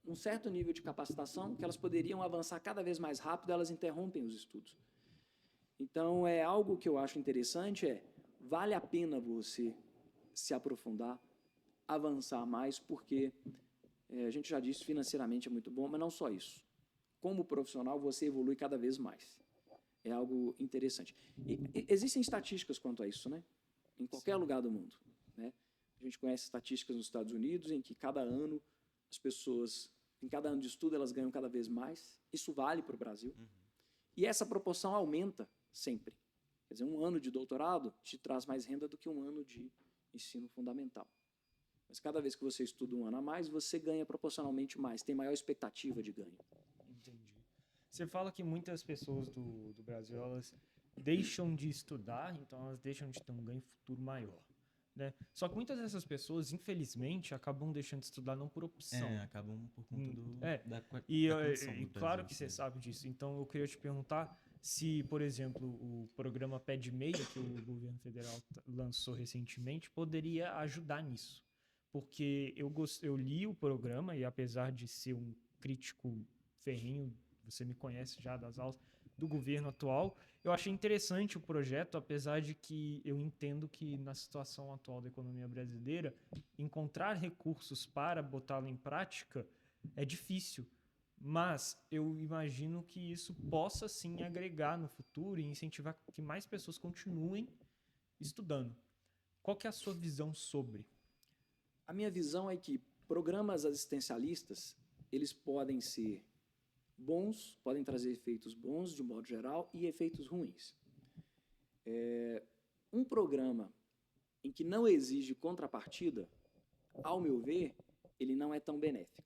[SPEAKER 2] um certo nível de capacitação, que elas poderiam avançar cada vez mais rápido, elas interrompem os estudos. Então, algo que eu acho interessante vale a pena você se aprofundar, avançar mais, porque a gente já disse, financeiramente é muito bom, mas não só isso. Como profissional, você evolui cada vez mais. É algo interessante. E existem estatísticas quanto a isso, né? Em qualquer lugar do mundo, né? A gente conhece estatísticas nos Estados Unidos em que cada ano as pessoas, em cada ano de estudo, elas ganham cada vez mais. Isso vale para o Brasil. E essa proporção aumenta sempre. Quer dizer, 1 ano de doutorado te traz mais renda do que 1 ano de ensino fundamental. Mas cada vez que você estuda 1 ano a mais, você ganha proporcionalmente mais, tem maior expectativa de ganho.
[SPEAKER 3] Entendi. Você fala que muitas pessoas do Brasil, elas deixam de estudar, então elas deixam de ter um ganho futuro maior, né? Só que muitas dessas pessoas, infelizmente, acabam deixando de estudar não por opção.
[SPEAKER 1] Acabam por conta da
[SPEAKER 3] condição do claro
[SPEAKER 1] Brasil,
[SPEAKER 3] que você sabe disso. Então, eu queria te perguntar se, por exemplo, o programa Pé de Meia, que o governo federal lançou recentemente, poderia ajudar nisso. Porque eu li o programa e, apesar de ser um crítico ferrenho, você me conhece já das aulas, do governo atual, eu achei interessante o projeto, apesar de que eu entendo que na situação atual da economia brasileira, encontrar recursos para botá-lo em prática é difícil. Mas eu imagino que isso possa sim agregar no futuro e incentivar que mais pessoas continuem estudando. Qual que é a sua visão sobre?
[SPEAKER 2] A minha visão é que programas assistencialistas, eles podem ser bons, podem trazer efeitos bons de modo geral e efeitos ruins. Um programa em que não exige contrapartida, ao meu ver, ele não é tão benéfico.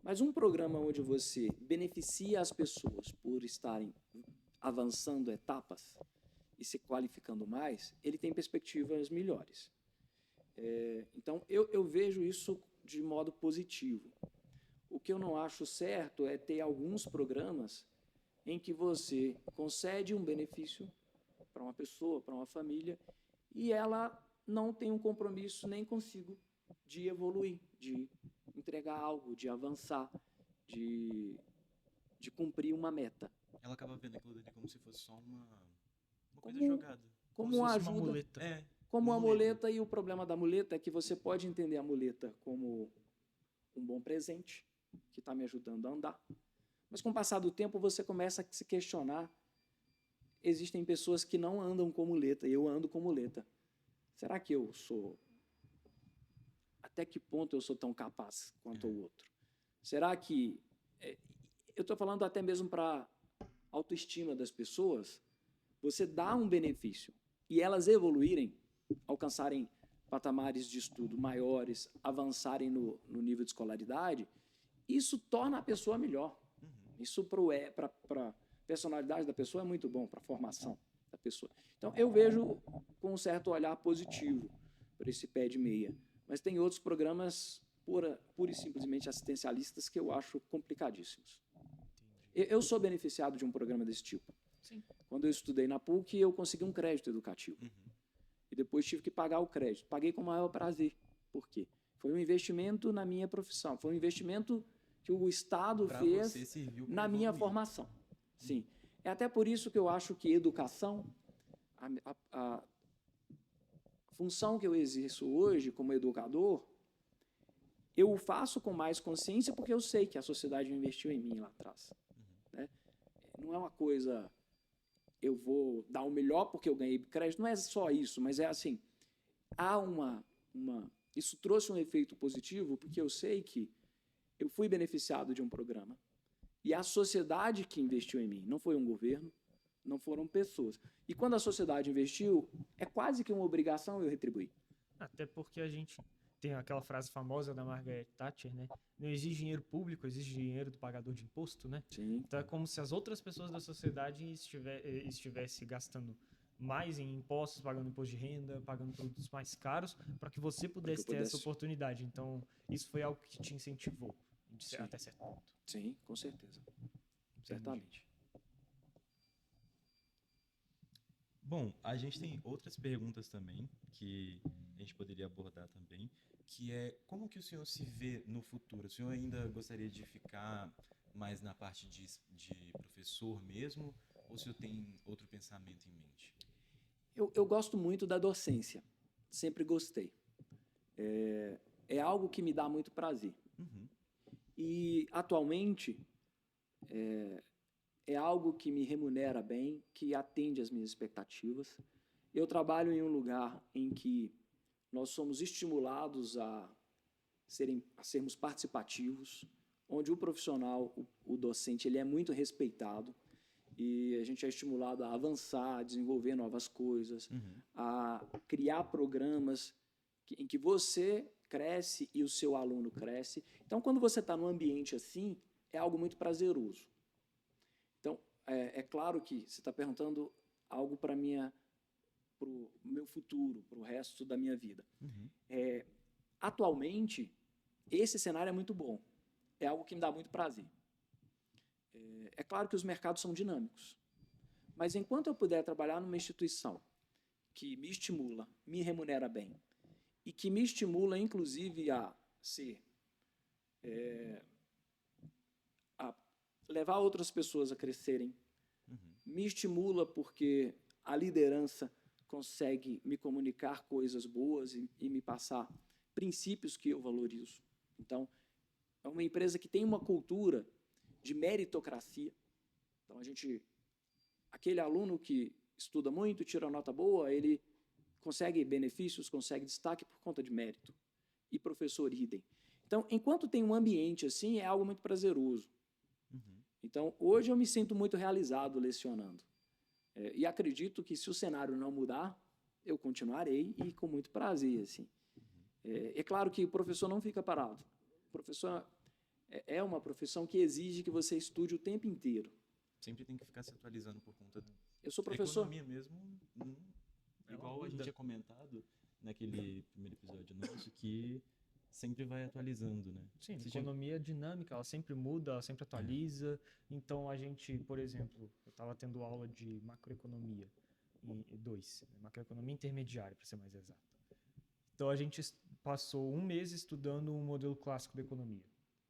[SPEAKER 2] Mas um programa onde você beneficia as pessoas por estarem avançando etapas e se qualificando mais, ele tem perspectivas melhores. Então, eu vejo isso de modo positivo. O que eu não acho certo é ter alguns programas em que você concede um benefício para uma pessoa, para uma família, e ela não tem um compromisso nem consigo de evoluir, de entregar algo, de avançar, de cumprir uma meta.
[SPEAKER 1] Ela acaba vendo aquilo dali como se fosse só uma coisa
[SPEAKER 2] Como-
[SPEAKER 1] jogada.
[SPEAKER 2] Como
[SPEAKER 3] se
[SPEAKER 2] uma
[SPEAKER 3] fosse uma
[SPEAKER 2] ajuda,
[SPEAKER 3] muleta.
[SPEAKER 2] como
[SPEAKER 1] uma
[SPEAKER 2] a muleta, e o problema da muleta é que você pode entender a muleta como um bom presente, que está me ajudando a andar, mas com o passar do tempo você começa a se questionar. Existem pessoas que não andam com muleta, e eu ando com muleta. Será que eu sou... Até que ponto eu sou tão capaz quanto o outro? Será que... eu estou falando até mesmo para autoestima das pessoas. Você dá um benefício e elas evoluírem, alcançarem patamares de estudo maiores, avançarem no nível de escolaridade, isso torna a pessoa melhor. Isso para a personalidade da pessoa é muito bom, para a formação da pessoa. Então, eu vejo com um certo olhar positivo para esse pé de meia. Mas tem outros programas pura e simplesmente assistencialistas que eu acho complicadíssimos. Eu sou beneficiado de um programa desse tipo.
[SPEAKER 3] Sim.
[SPEAKER 2] Quando eu estudei na PUC, eu consegui um crédito educativo. E depois tive que pagar o crédito. Paguei com o maior prazer. Por quê? Foi um investimento na minha profissão. Foi um investimento que o Estado fez na minha formação. Sim. É até por isso que eu acho que educação, a função que eu exerço hoje como educador, eu o faço com mais consciência porque eu sei que a sociedade investiu em mim lá atrás. Né? Não é uma coisa, eu vou dar o melhor porque eu ganhei crédito, não é só isso, mas é assim, há isso trouxe um efeito positivo porque eu sei que eu fui beneficiado de um programa e a sociedade que investiu em mim, não foi um governo, não foram pessoas. E quando a sociedade investiu, é quase que uma obrigação eu retribuir.
[SPEAKER 3] Até porque a gente tem aquela frase famosa da Margaret Thatcher, né? Não exige dinheiro público, exige dinheiro do pagador de imposto, né?
[SPEAKER 2] Sim.
[SPEAKER 3] Então é como se as outras pessoas da sociedade estivessem gastando mais em impostos, pagando imposto de renda, pagando produtos mais caros, para que você pudesse ter essa oportunidade. Então, isso foi algo que te incentivou, até certo ponto.
[SPEAKER 2] Sim, com certeza. Certamente.
[SPEAKER 1] Bom, a gente tem outras perguntas também que a gente poderia abordar também, que é como que o senhor se vê no futuro? O senhor ainda gostaria de ficar mais na parte de professor mesmo, ou o senhor tem outro pensamento em mente?
[SPEAKER 2] Eu gosto muito da docência, sempre gostei. É algo que me dá muito prazer. E, atualmente, é algo que me remunera bem, que atende às minhas expectativas. Eu trabalho em um lugar em que nós somos estimulados a sermos participativos, onde o profissional, o docente, ele é muito respeitado e a gente é estimulado a avançar, a desenvolver novas coisas, a criar programas em que você cresce e o seu aluno cresce. Então, quando você está num ambiente assim, é algo muito prazeroso. Então, é claro que você está perguntando algo para o meu futuro, para o resto da minha vida. Atualmente, esse cenário é muito bom. É algo que me dá muito prazer. É claro que os mercados são dinâmicos. Mas enquanto eu puder trabalhar numa instituição que me estimula, me remunera bem, e que me estimula, inclusive, a levar outras pessoas a crescerem, me estimula porque a liderança consegue me comunicar coisas boas e me passar princípios que eu valorizo. Então, é uma empresa que tem uma cultura de meritocracia. Então, aquele aluno que estuda muito, tira nota boa, ele consegue benefícios, consegue destaque por conta de mérito. E professor idem. Então, enquanto tem um ambiente assim, é algo muito prazeroso. Então, hoje eu me sinto muito realizado lecionando. E acredito que se o cenário não mudar, eu continuarei e com muito prazer. Assim. É claro que o professor não fica parado. O professor é uma profissão que exige que você estude o tempo inteiro.
[SPEAKER 1] Sempre tem que ficar se atualizando por conta
[SPEAKER 2] Eu sou professor.
[SPEAKER 1] Economia mesmo, igual a gente tinha comentado, naquele primeiro episódio nosso que sempre vai atualizando, né?
[SPEAKER 3] Sim, a economia é dinâmica, ela sempre muda, ela sempre atualiza. Então, a gente, por exemplo, eu estava tendo aula de macroeconomia, macroeconomia intermediária, para ser mais exato. Então, a gente passou um mês estudando um modelo clássico da economia.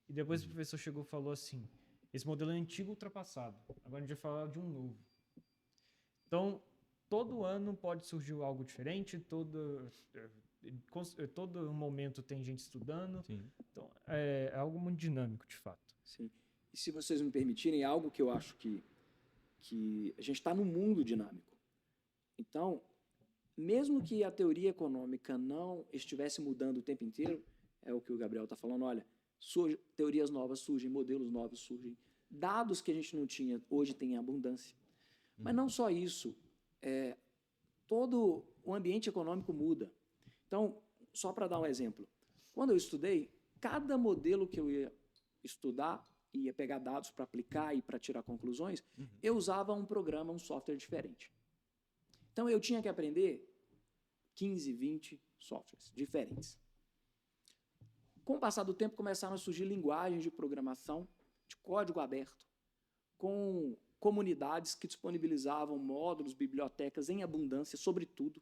[SPEAKER 3] E depois o professor chegou e falou assim, esse modelo é antigo, ultrapassado. Agora a gente vai falar de um novo. Então, todo ano pode surgir algo diferente, todo momento tem gente estudando.
[SPEAKER 1] Sim.
[SPEAKER 3] Então, é algo muito dinâmico, de fato.
[SPEAKER 2] Sim. E se vocês me permitirem, algo que eu acho que a gente está num mundo dinâmico. Então, mesmo que a teoria econômica não estivesse mudando o tempo inteiro, é o que o Gabriel está falando, olha, teorias novas surgem, modelos novos surgem, dados que a gente não tinha, hoje tem em abundância. Mas não só isso, todo o ambiente econômico muda. Então, só para dar um exemplo, quando eu estudei, cada modelo que eu ia estudar, ia pegar dados para aplicar e para tirar conclusões, eu usava um programa, um software diferente. Então, eu tinha que aprender 15, 20 softwares diferentes. Com o passar do tempo, começaram a surgir linguagens de programação, de código aberto, com comunidades que disponibilizavam módulos, bibliotecas em abundância, sobre tudo.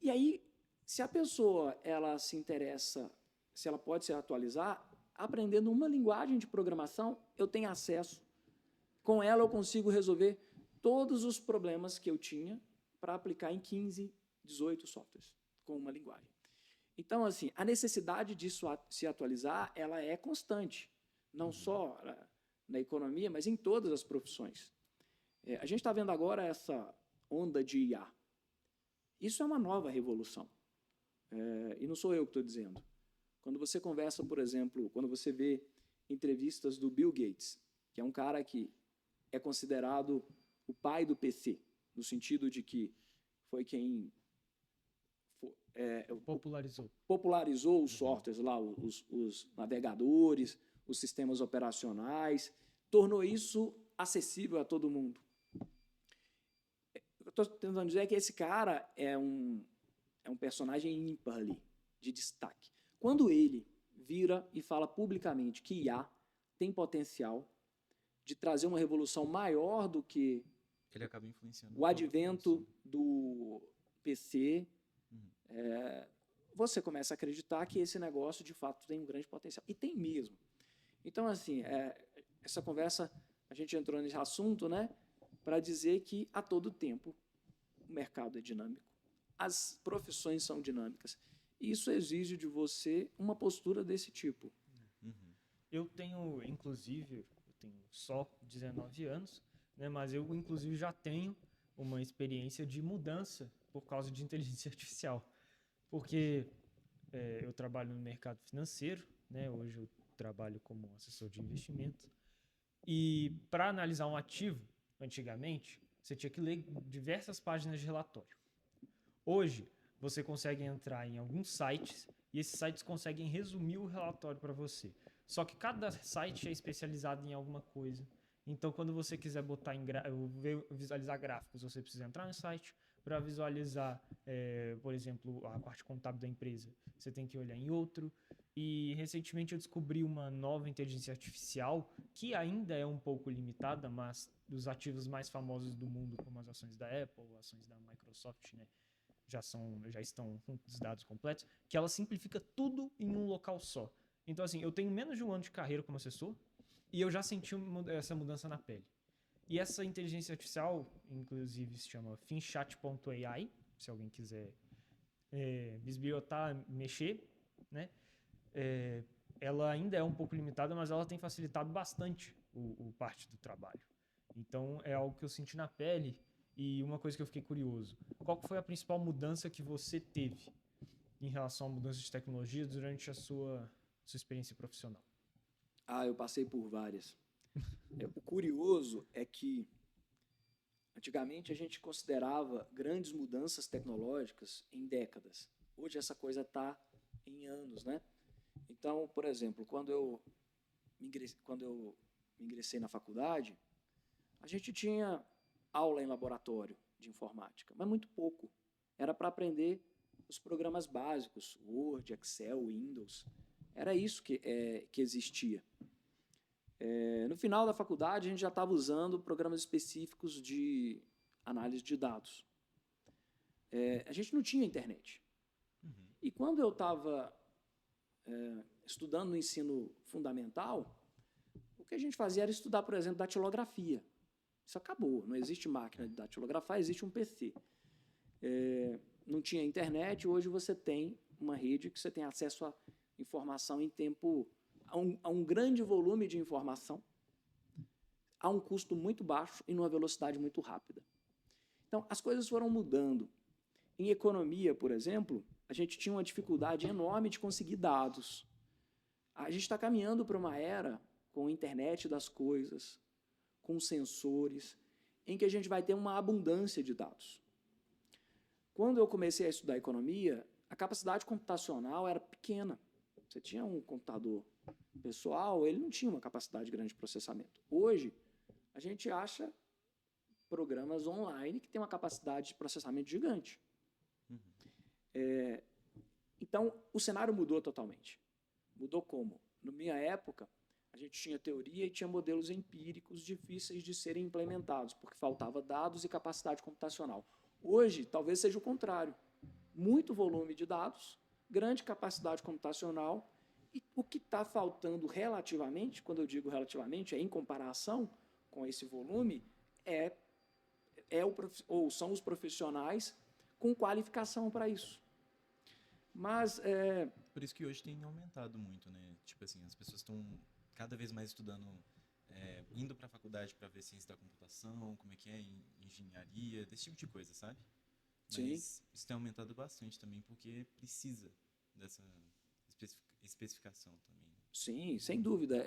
[SPEAKER 2] E aí, se a pessoa ela se interessa, se ela pode se atualizar, aprendendo uma linguagem de programação, eu tenho acesso. Com ela, eu consigo resolver todos os problemas que eu tinha para aplicar em 15, 18 softwares, com uma linguagem. Então, assim, a necessidade de se atualizar, ela é constante, não só na economia, mas em todas as profissões. A gente está vendo agora essa onda de IA. Isso é uma nova revolução. E não sou eu que estou dizendo. Quando você conversa, por exemplo, quando você vê entrevistas do Bill Gates, que é um cara que é considerado o pai do PC, no sentido de que foi quem popularizou os softwares lá, os navegadores, os sistemas operacionais, tornou isso acessível a todo mundo. Eu estou tentando dizer que esse cara é um personagem ímpar ali, de destaque. Quando ele vira e fala publicamente que IA tem potencial de trazer uma revolução maior do que
[SPEAKER 1] ele acaba influenciando
[SPEAKER 2] o advento do PC, você começa a acreditar que esse negócio, de fato, tem um grande potencial. E tem mesmo. Então, assim, essa conversa, a gente entrou nesse assunto, né, para dizer que, a todo tempo, o mercado é dinâmico, as profissões são dinâmicas. E isso exige de você uma postura desse tipo.
[SPEAKER 3] Eu tenho, inclusive, só 19 anos, né, mas eu, inclusive, já tenho uma experiência de mudança por causa de inteligência artificial. Porque eu trabalho no mercado financeiro, né, hoje eu trabalho como assessor de investimento, e para analisar um ativo, antigamente, você tinha que ler diversas páginas de relatório. Hoje, você consegue entrar em alguns sites e esses sites conseguem resumir o relatório para você. Só que cada site é especializado em alguma coisa. Então, quando você quiser visualizar gráficos, você precisa entrar no site. Para visualizar, por exemplo, a parte contábil da empresa, você tem que olhar em outro. E, recentemente, eu descobri uma nova inteligência artificial que ainda é um pouco limitada, mas dos ativos mais famosos do mundo, como as ações da Apple, ações da Microsoft, né, já estão com os dados completos, que ela simplifica tudo em um local só. Então, assim, eu tenho menos de um ano de carreira como assessor e eu já senti essa mudança na pele. E essa inteligência artificial, inclusive, se chama finchat.ai, se alguém quiser bisbilhotar, mexer, né? Ela ainda é um pouco limitada, mas ela tem facilitado bastante o parte do trabalho. Então, é algo que eu senti na pele. E uma coisa que eu fiquei curioso, qual foi a principal mudança que você teve em relação à mudança de tecnologia durante a sua experiência profissional?
[SPEAKER 2] Eu passei por várias. O curioso é que, antigamente, a gente considerava grandes mudanças tecnológicas em décadas. Hoje, essa coisa está em anos, né? Então, por exemplo, quando eu me ingressei na faculdade, a gente tinha aula em laboratório de informática, mas muito pouco. Era para aprender os programas básicos, Word, Excel, Windows. Era isso que existia. No final da faculdade, a gente já estava usando programas específicos de análise de dados. A gente não tinha internet. E quando eu estava estudando no ensino fundamental, o que a gente fazia era estudar, por exemplo, datilografia. Isso acabou, não existe máquina de datilografar, existe um PC. Não tinha internet, hoje você tem uma rede que você tem acesso a informação em tempo, a um grande volume de informação, a um custo muito baixo e numa velocidade muito rápida. Então, as coisas foram mudando. Em economia, por exemplo, a gente tinha uma dificuldade enorme de conseguir dados. A gente está caminhando para uma era com a internet das coisas, com sensores, em que a gente vai ter uma abundância de dados. Quando eu comecei a estudar economia, a capacidade computacional era pequena. Você tinha um computador pessoal, ele não tinha uma capacidade grande de processamento. Hoje, a gente acha programas online que têm uma capacidade de processamento gigante. Então, o cenário mudou totalmente. Mudou como? Na minha época, a gente tinha teoria e tinha modelos empíricos difíceis de serem implementados, porque faltava dados e capacidade computacional. Hoje, talvez seja o contrário. Muito volume de dados, grande capacidade computacional, e o que está faltando relativamente, quando eu digo relativamente, em comparação com esse volume, são os profissionais com qualificação para isso. Mas
[SPEAKER 1] por isso que hoje tem aumentado muito, né? Tipo assim, as pessoas estão cada vez mais estudando, indo para a faculdade para ver ciência da computação, como é que é, engenharia, desse tipo de coisa, sabe?
[SPEAKER 2] Sim.
[SPEAKER 1] Mas isso tem aumentado bastante também, porque precisa dessa especificação também.
[SPEAKER 2] Sim, sem dúvida.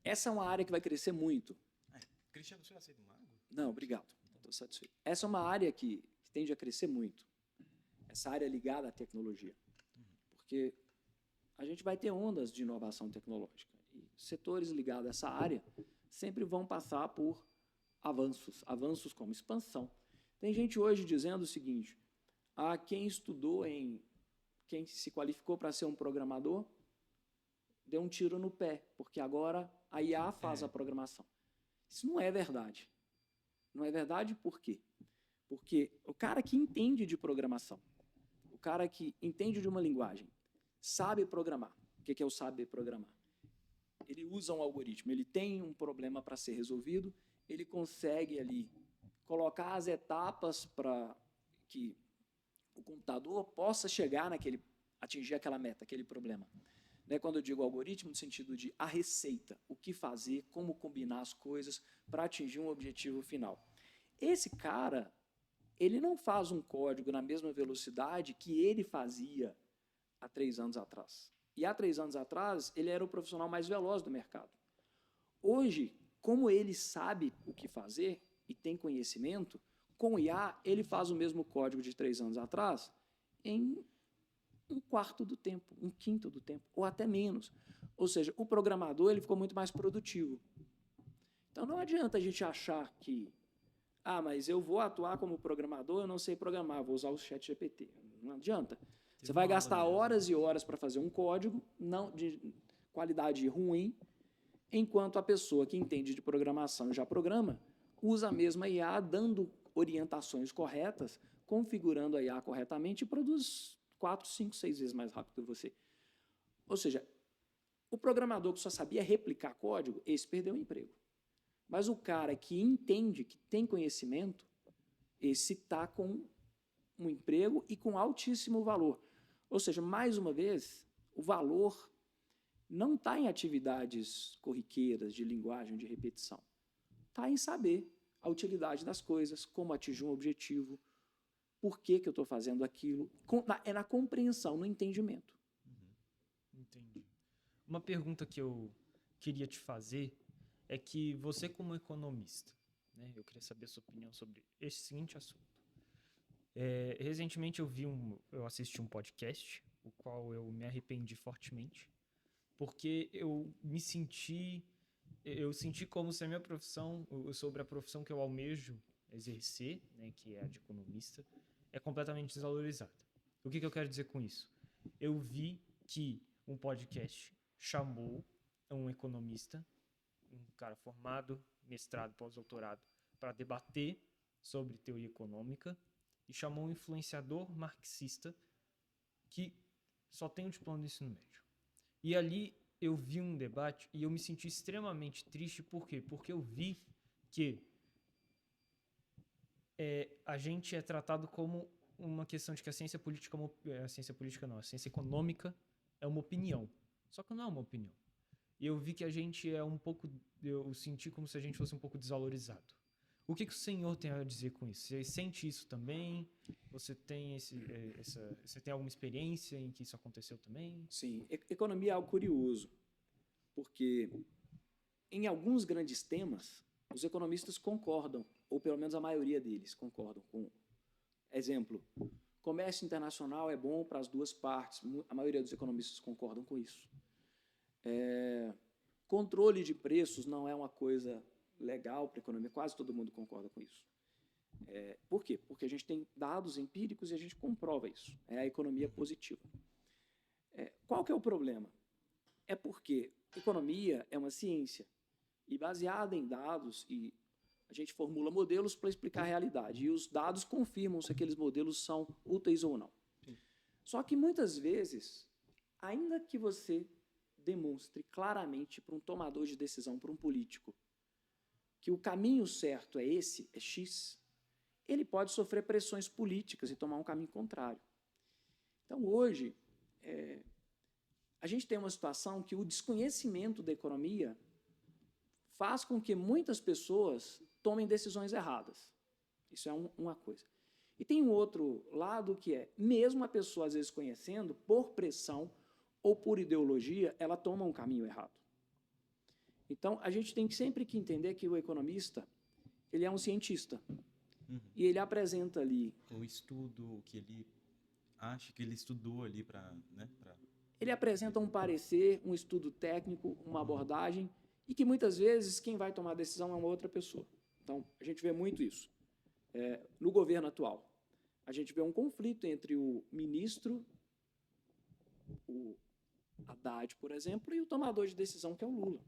[SPEAKER 2] Essa é uma área que vai crescer muito.
[SPEAKER 1] Cristiano, você aceita um água?
[SPEAKER 2] Não, obrigado. Estou satisfeito. Essa é uma área que tende a crescer muito. Essa área ligada à tecnologia. Porque a gente vai ter ondas de inovação tecnológica. E setores ligados a essa área sempre vão passar por avanços como expansão. Tem gente hoje dizendo o seguinte: quem se qualificou para ser um programador deu um tiro no pé, porque agora a IA faz a programação. Isso não é verdade. Não é verdade por quê? Porque o cara que entende de programação, o cara que entende de uma linguagem, sabe programar. O que é o saber programar? Ele usa um algoritmo, ele tem um problema para ser resolvido, ele consegue ali colocar as etapas para que o computador possa chegar atingir aquela meta, aquele problema. Quando eu digo algoritmo, no sentido de a receita, o que fazer, como combinar as coisas para atingir um objetivo final. Esse cara, ele não faz um código na mesma velocidade que ele fazia há 3 anos atrás. E há 3 anos atrás, ele era o profissional mais veloz do mercado. Hoje, como ele sabe o que fazer e tem conhecimento, com o IA, ele faz o mesmo código de 3 anos atrás em 1/4 do tempo, 1/5 do tempo, ou até menos. Ou seja, o programador ele ficou muito mais produtivo. Então, não adianta a gente achar que mas eu vou atuar como programador, eu não sei programar, vou usar o ChatGPT. Não adianta. Você vai gastar horas e horas para fazer um código de qualidade ruim, enquanto a pessoa que entende de programação e já programa, usa a mesma IA, dando orientações corretas, configurando a IA corretamente e produz 4, 5, 6 vezes mais rápido que você. Ou seja, o programador que só sabia replicar código, esse perdeu o emprego. Mas o cara que entende, que tem conhecimento, esse está com um emprego e com altíssimo valor. Ou seja, mais uma vez, o valor não está em atividades corriqueiras de linguagem, de repetição. Está em saber a utilidade das coisas, como atingir um objetivo, por que eu estou fazendo aquilo. É na compreensão, no entendimento.
[SPEAKER 3] Entendi. Uma pergunta que eu queria te fazer é que você, como economista, né, eu queria saber a sua opinião sobre esse seguinte assunto. Recentemente eu assisti um podcast, o qual eu me arrependi fortemente, porque eu senti como se a minha profissão, sobre a profissão que eu almejo exercer, né, que é a de economista, é completamente desvalorizada. O que eu quero dizer com isso? Eu vi que um podcast chamou um economista, um cara formado, mestrado, pós-doutorado, para debater sobre teoria econômica, e chamou um influenciador marxista que só tem um diploma do ensino médio. E ali eu vi um debate e eu me senti extremamente triste. Por quê? Porque eu vi que a gente é tratado como uma questão de que a ciência política, a ciência econômica é uma opinião. Só que não é uma opinião. E eu vi que a gente é um pouco, eu senti como se a gente fosse um pouco desvalorizado. O que o senhor tem a dizer com isso? Você sente isso também? Você tem você tem alguma experiência em que isso aconteceu também?
[SPEAKER 2] Sim, economia é algo curioso, porque em alguns grandes temas, os economistas concordam, ou pelo menos a maioria deles concordam com. Exemplo, comércio internacional é bom para as duas partes, a maioria dos economistas concordam com isso. Controle de preços não é uma coisa legal para a economia, quase todo mundo concorda com isso. Por quê? Porque a gente tem dados empíricos e a gente comprova isso. É a economia positiva. Qual que é o problema? É porque economia é uma ciência e baseada em dados, e a gente formula modelos para explicar a realidade, e os dados confirmam se aqueles modelos são úteis ou não. Sim. Só que muitas vezes, ainda que você demonstre claramente para um tomador de decisão, para um político, que o caminho certo é esse, é X, ele pode sofrer pressões políticas e tomar um caminho contrário. Então, hoje, a gente tem uma situação que o desconhecimento da economia faz com que muitas pessoas tomem decisões erradas. Isso é uma coisa. E tem um outro lado que é, mesmo a pessoa às vezes conhecendo, por pressão ou por ideologia, ela toma um caminho errado. Então, a gente tem sempre que entender que o economista, ele é um cientista. E ele apresenta ali...
[SPEAKER 1] O estudo que ele acha que ele estudou ali para... Né,
[SPEAKER 2] ele apresenta um parecer, um estudo técnico, uma abordagem, e que muitas vezes quem vai tomar a decisão é uma outra pessoa. Então, a gente vê muito isso. No governo atual, a gente vê um conflito entre o ministro, o Haddad, por exemplo, e o tomador de decisão, que é o Lula.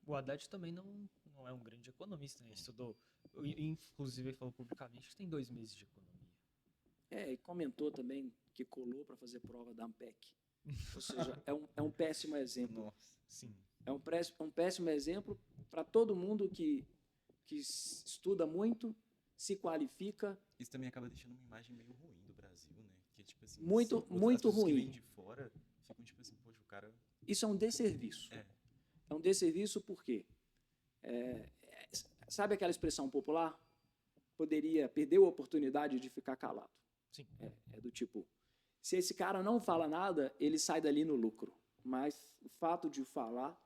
[SPEAKER 3] O Haddad também não é um grande economista, né? Estudou, inclusive ele falou publicamente que tem 2 meses de economia.
[SPEAKER 2] E comentou também que colou para fazer prova da ANPEC. Ou seja, é um péssimo exemplo.
[SPEAKER 3] Nossa, sim.
[SPEAKER 2] É um péssimo exemplo para todo mundo que estuda muito, se qualifica.
[SPEAKER 1] Isso também acaba deixando uma imagem meio ruim do Brasil, né? Que, tipo assim,
[SPEAKER 2] muito ruim.
[SPEAKER 1] Que vêm de fora ficam tipo assim, poxa, o cara...
[SPEAKER 2] Isso é um desserviço. É um desserviço porque, sabe aquela expressão popular? Perdeu a oportunidade de ficar calado.
[SPEAKER 3] Sim.
[SPEAKER 2] É do tipo, se esse cara não fala nada, ele sai dali no lucro. Mas o fato de falar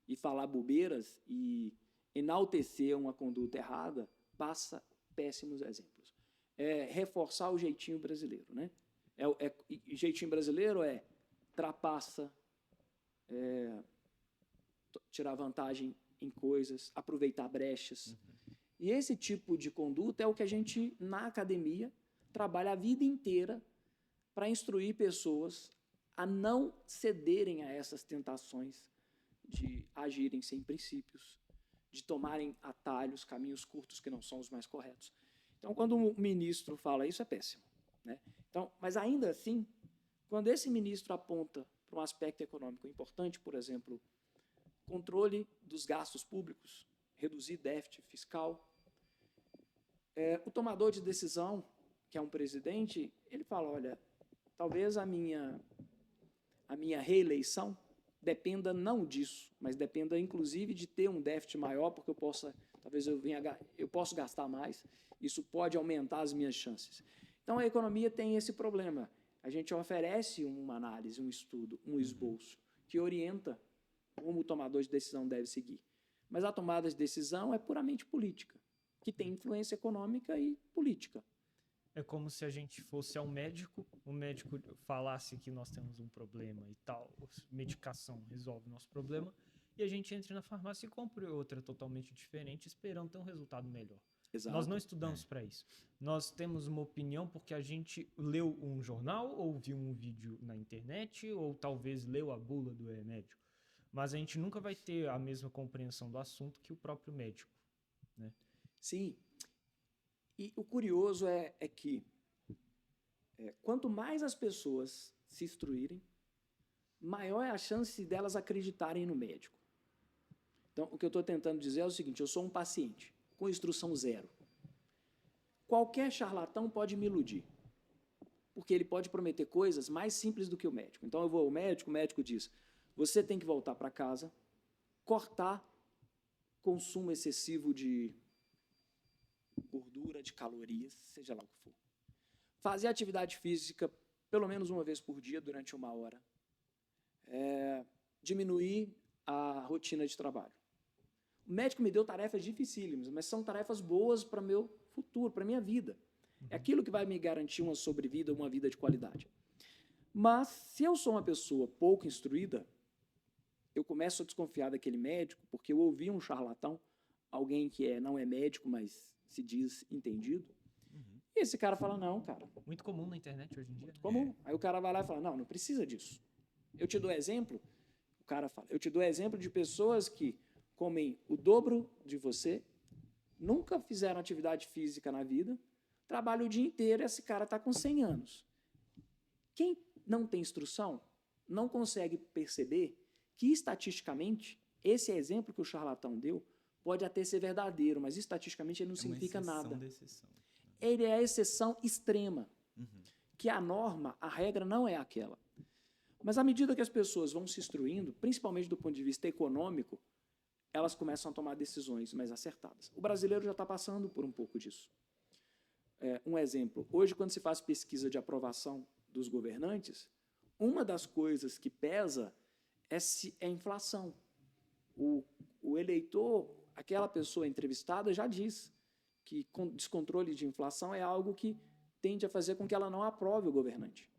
[SPEAKER 2] e falar bobeiras e enaltecer uma conduta errada passa péssimos exemplos. Reforçar o jeitinho brasileiro, né? Jeitinho brasileiro trapaça, tirar vantagem em coisas, aproveitar brechas. E esse tipo de conduta é o que a gente, na academia, trabalha a vida inteira para instruir pessoas a não cederem a essas tentações de agirem sem princípios, de tomarem atalhos, caminhos curtos que não são os mais corretos. Então, quando o ministro fala isso, é péssimo, né? Então, mas ainda assim, quando esse ministro aponta para um aspecto econômico importante, por exemplo, controle dos gastos públicos, reduzir déficit fiscal, o tomador de decisão, que é um presidente, ele fala, olha, talvez a minha reeleição dependa não disso, mas dependa inclusive de ter um déficit maior, porque talvez eu possa gastar mais, isso pode aumentar as minhas chances. Então a economia tem esse problema. A gente oferece uma análise, um estudo, um esboço que orienta como o tomador de decisão deve seguir. Mas a tomada de decisão é puramente política, que tem influência econômica e política.
[SPEAKER 3] É como se a gente fosse ao médico, o médico falasse que nós temos um problema e tal, medicação resolve o nosso problema, e a gente entra na farmácia e compra outra totalmente diferente, esperando ter um resultado melhor.
[SPEAKER 2] Exato.
[SPEAKER 3] Nós não estudamos para isso. Nós temos uma opinião porque a gente leu um jornal, ou viu um vídeo na internet, ou talvez leu a bula do médico. Mas a gente nunca vai ter a mesma compreensão do assunto que o próprio médico, né?
[SPEAKER 2] Sim. E o curioso é que quanto mais as pessoas se instruírem, maior é a chance delas acreditarem no médico. Então, o que eu estou tentando dizer é o seguinte: eu sou um paciente com instrução zero. Qualquer charlatão pode me iludir, porque ele pode prometer coisas mais simples do que o médico. Então, eu vou ao médico, o médico diz: você tem que voltar para casa, cortar consumo excessivo de gordura, de calorias, seja lá o que for. Fazer atividade física pelo menos uma vez por dia durante 1 hora. Diminuir a rotina de trabalho. O médico me deu tarefas dificílimas, mas são tarefas boas para o meu futuro, para a minha vida. É aquilo que vai me garantir uma sobrevida, uma vida de qualidade. Mas, se eu sou uma pessoa pouco instruída, eu começo a desconfiar daquele médico, porque eu ouvi um charlatão, alguém que não é médico, mas se diz entendido, e esse cara fala: não, cara.
[SPEAKER 3] Muito comum na internet hoje em dia.
[SPEAKER 2] Muito comum. Aí o cara vai lá e fala: não, não precisa disso. Eu te dou exemplo, o cara fala, eu te dou exemplo de pessoas que comem o dobro de você, nunca fizeram atividade física na vida, trabalham o dia inteiro e esse cara está com 100 anos. Quem não tem instrução não consegue perceber que, estatisticamente, esse exemplo que o charlatão deu pode até ser verdadeiro, mas estatisticamente ele não significa nada. Ele é a exceção extrema, que a norma, a regra não é aquela. Mas à medida que as pessoas vão se instruindo, principalmente do ponto de vista econômico, elas começam a tomar decisões mais acertadas. O brasileiro já está passando por um pouco disso. Um exemplo, hoje quando se faz pesquisa de aprovação dos governantes, uma das coisas que pesa é a inflação. O eleitor, aquela pessoa entrevistada já diz que descontrole de inflação é algo que tende a fazer com que ela não aprove o governante.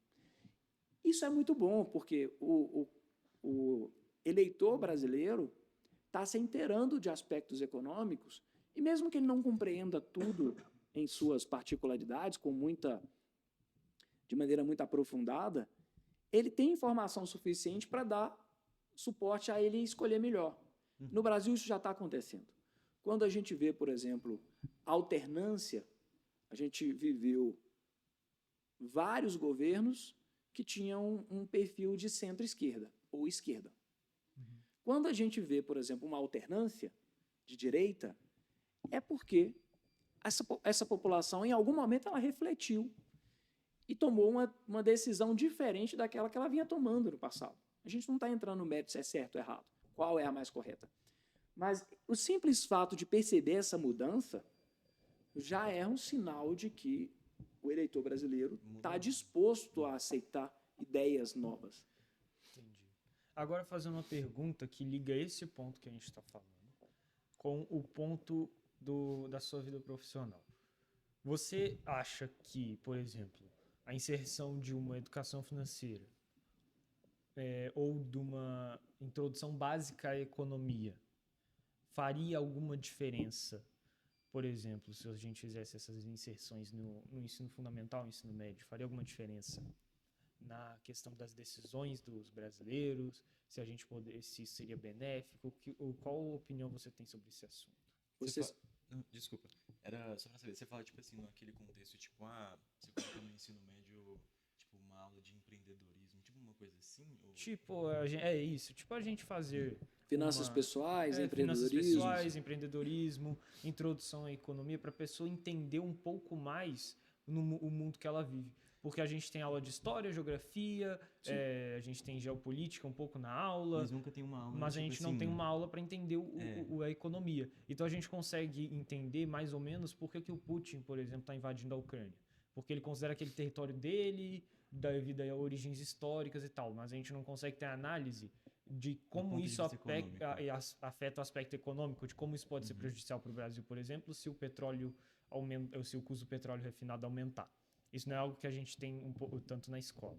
[SPEAKER 2] Isso é muito bom, porque o eleitor brasileiro está se inteirando de aspectos econômicos, e mesmo que ele não compreenda tudo em suas particularidades, de maneira muito aprofundada, ele tem informação suficiente para dar suporte a ele escolher melhor. No Brasil, isso já está acontecendo. Quando a gente vê, por exemplo, alternância, a gente viveu vários governos que tinham um perfil de centro-esquerda ou esquerda. Quando a gente vê, por exemplo, uma alternância de direita, é porque essa população, em algum momento, ela refletiu e tomou uma decisão diferente daquela que ela vinha tomando no passado. A gente não está entrando no mérito se é certo ou errado, qual é a mais correta. Mas o simples fato de perceber essa mudança já é um sinal de que o eleitor brasileiro está disposto a aceitar ideias novas.
[SPEAKER 3] Entendi. Agora, fazendo uma pergunta que liga esse ponto que a gente está falando com o ponto da sua vida profissional. Você acha que, por exemplo, a inserção de uma educação financeira ou de uma introdução básica à economia faria alguma diferença? Por exemplo, se a gente fizesse essas inserções no ensino fundamental, no ensino médio, faria alguma diferença na questão das decisões dos brasileiros? Se isso seria benéfico? Qual opinião você tem sobre esse assunto?
[SPEAKER 1] Desculpa, era só pra saber, você fala, tipo assim, naquele contexto, tipo, você coloca no ensino médio, tipo, uma aula de empreendedorismo, tipo uma coisa assim? Ou...
[SPEAKER 3] Tipo, é isso, tipo a gente fazer...
[SPEAKER 2] Finanças pessoais, empreendedorismo.
[SPEAKER 3] Finanças pessoais, empreendedorismo, introdução à economia, para a pessoa entender um pouco mais o mundo que ela vive. Porque a gente tem aula de história, geografia, a gente tem geopolítica um pouco na aula.
[SPEAKER 1] Mas nunca tem uma aula.
[SPEAKER 3] Mas a gente não tem uma aula para entender a economia. Então a gente consegue entender mais ou menos por que o Putin, por exemplo, está invadindo a Ucrânia. Porque ele considera aquele território dele, devido a origens históricas e tal. Mas a gente não consegue ter análise de como isso afeta o aspecto econômico, de como isso pode ser prejudicial para o Brasil, por exemplo, se o petróleo se o custo do petróleo refinado aumentar. Isso não é algo que a gente tem tanto na escola.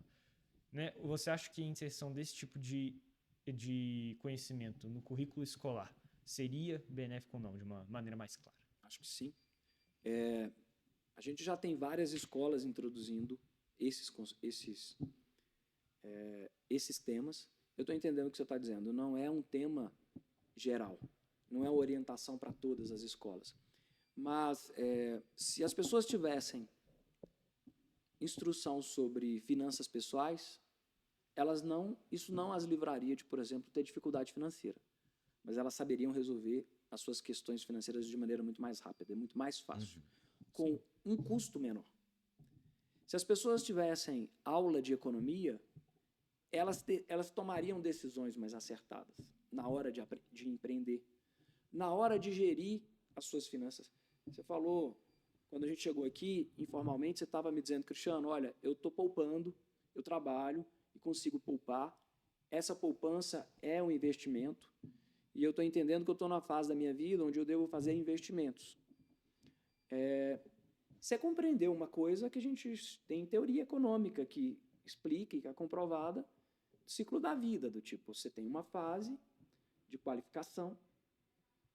[SPEAKER 3] Né? Você acha que a inserção desse tipo de conhecimento no currículo escolar seria benéfico ou não, de uma maneira mais clara?
[SPEAKER 2] Acho que sim. A gente já tem várias escolas introduzindo esses temas. Eu estou entendendo o que você está dizendo. Não é um tema geral, não é uma orientação para todas as escolas. Mas, se as pessoas tivessem instrução sobre finanças pessoais, isso não as livraria de, por exemplo, ter dificuldade financeira. Mas elas saberiam resolver as suas questões financeiras de maneira muito mais rápida, muito mais fácil, com um custo menor. Se as pessoas tivessem aula de economia, elas tomariam decisões mais acertadas na hora de empreender, na hora de gerir as suas finanças. Você falou, quando a gente chegou aqui, informalmente, você estava me dizendo, Cristiano, olha, eu estou poupando, eu trabalho e consigo poupar, essa poupança é um investimento e eu estou entendendo que eu estou na fase da minha vida onde eu devo fazer investimentos. Você compreendeu uma coisa que a gente tem teoria econômica que explica e que é comprovada, do ciclo da vida, do tipo, você tem uma fase de qualificação,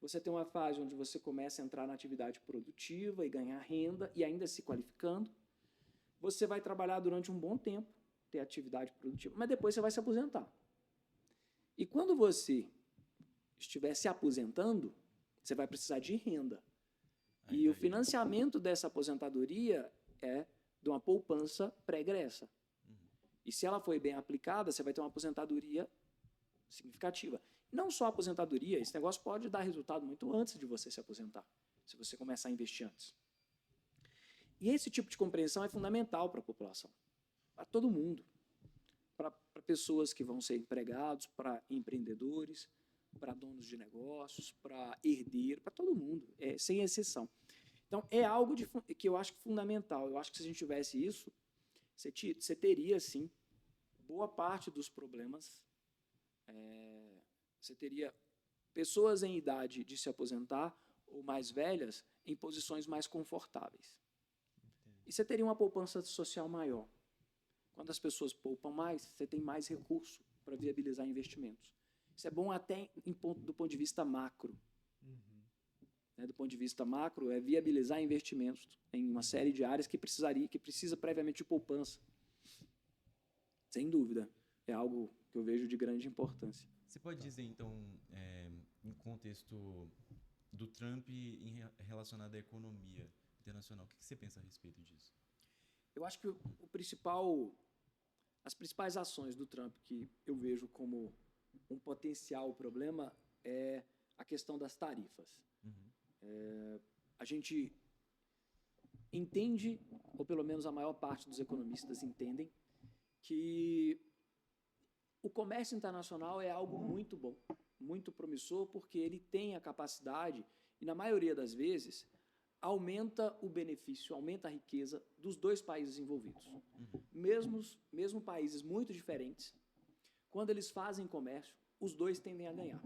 [SPEAKER 2] você tem uma fase onde você começa a entrar na atividade produtiva e ganhar renda e ainda se qualificando. Você vai trabalhar durante um bom tempo, ter atividade produtiva, mas depois você vai se aposentar. E quando você estiver se aposentando, você vai precisar de renda. E o financiamento dessa aposentadoria é de uma poupança pregressa. E se ela for bem aplicada, você vai ter uma aposentadoria significativa. Não só a aposentadoria, esse negócio pode dar resultado muito antes de você se aposentar, se você começar a investir antes. E esse tipo de compreensão é fundamental para a população, para todo mundo, para pessoas que vão ser empregados, para empreendedores, para donos de negócios, para herdeiros, para todo mundo, sem exceção. Então, é algo que eu acho fundamental. Eu acho que se a gente tivesse isso, você teria, sim, boa parte dos problemas. Você teria pessoas em idade de se aposentar ou mais velhas em posições mais confortáveis. E você teria uma poupança social maior. Quando as pessoas poupam mais, você tem mais recurso para viabilizar investimentos. Isso é bom até do ponto de vista macro. Do ponto de vista macro, é viabilizar investimentos em uma série de áreas que precisa previamente de poupança. Sem dúvida, é algo que eu vejo de grande importância.
[SPEAKER 1] Você pode dizer, então, em contexto do Trump relacionado à economia internacional, o que você pensa a respeito disso?
[SPEAKER 2] Eu acho que as principais ações do Trump que eu vejo como um potencial problema é a questão das tarifas. A gente entende, ou pelo menos a maior parte dos economistas entendem, que o comércio internacional é algo muito bom, muito promissor, porque ele tem a capacidade, e na maioria das vezes, aumenta o benefício, aumenta a riqueza dos dois países envolvidos. Mesmo países muito diferentes, quando eles fazem comércio, os dois tendem a ganhar.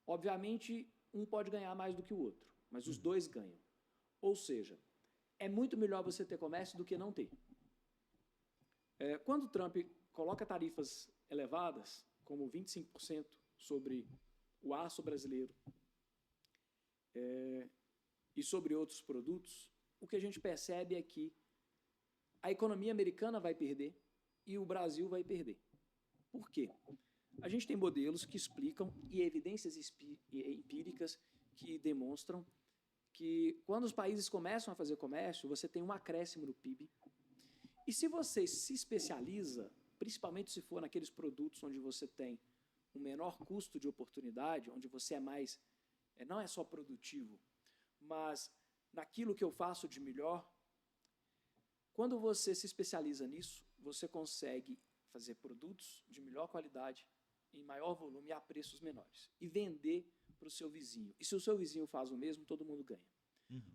[SPEAKER 2] Obviamente, um pode ganhar mais do que o outro, mas os dois ganham. Ou seja, é muito melhor você ter comércio do que não ter. Quando o Trump coloca tarifas elevadas, como 25% sobre o aço brasileiro e sobre outros produtos, o que a gente percebe é que a economia americana vai perder e o Brasil vai perder. Por quê? A gente tem modelos que explicam e evidências empíricas que demonstram que quando os países começam a fazer comércio, você tem um acréscimo no PIB. E se você se especializa, principalmente se for naqueles produtos onde você tem um menor custo de oportunidade, onde você é mais, não é só produtivo, mas naquilo que eu faço de melhor, quando você se especializa nisso, você consegue fazer produtos de melhor qualidade, em maior volume, a preços menores, e vender para o seu vizinho. E se o seu vizinho faz o mesmo, todo mundo ganha.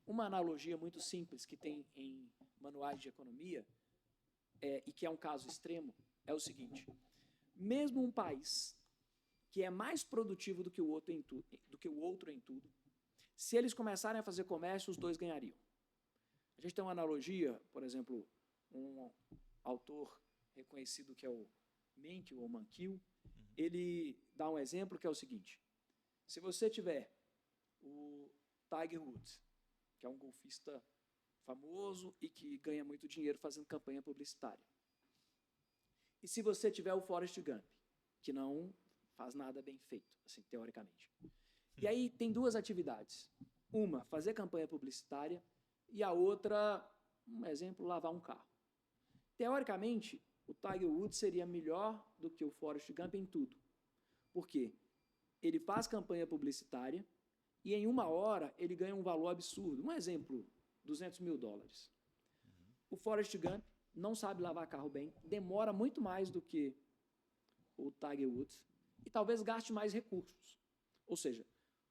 [SPEAKER 2] Uma analogia muito simples que tem em manuais de economia, e que é um caso extremo, é o seguinte: mesmo um país que é mais produtivo do que o outro em tudo, se eles começarem a fazer comércio, os dois ganhariam. A gente tem uma analogia, por exemplo, um autor reconhecido que é o Mankiw, ou Mankiw, ele dá um exemplo que é o seguinte: se você tiver o Tiger Woods, que é um golfista famoso e que ganha muito dinheiro fazendo campanha publicitária. E se você tiver o Forrest Gump, que não faz nada bem feito, assim, teoricamente. E aí tem duas atividades. Uma, fazer campanha publicitária, e a outra, um exemplo, lavar um carro. Teoricamente, o Tiger Woods seria melhor do que o Forrest Gump em tudo. Por quê? Ele faz campanha publicitária e em 1 hora ele ganha um valor absurdo. Um exemplo, $200 mil. O Forrest Gump não sabe lavar carro bem, demora muito mais do que o Tiger Woods e talvez gaste mais recursos. Ou seja,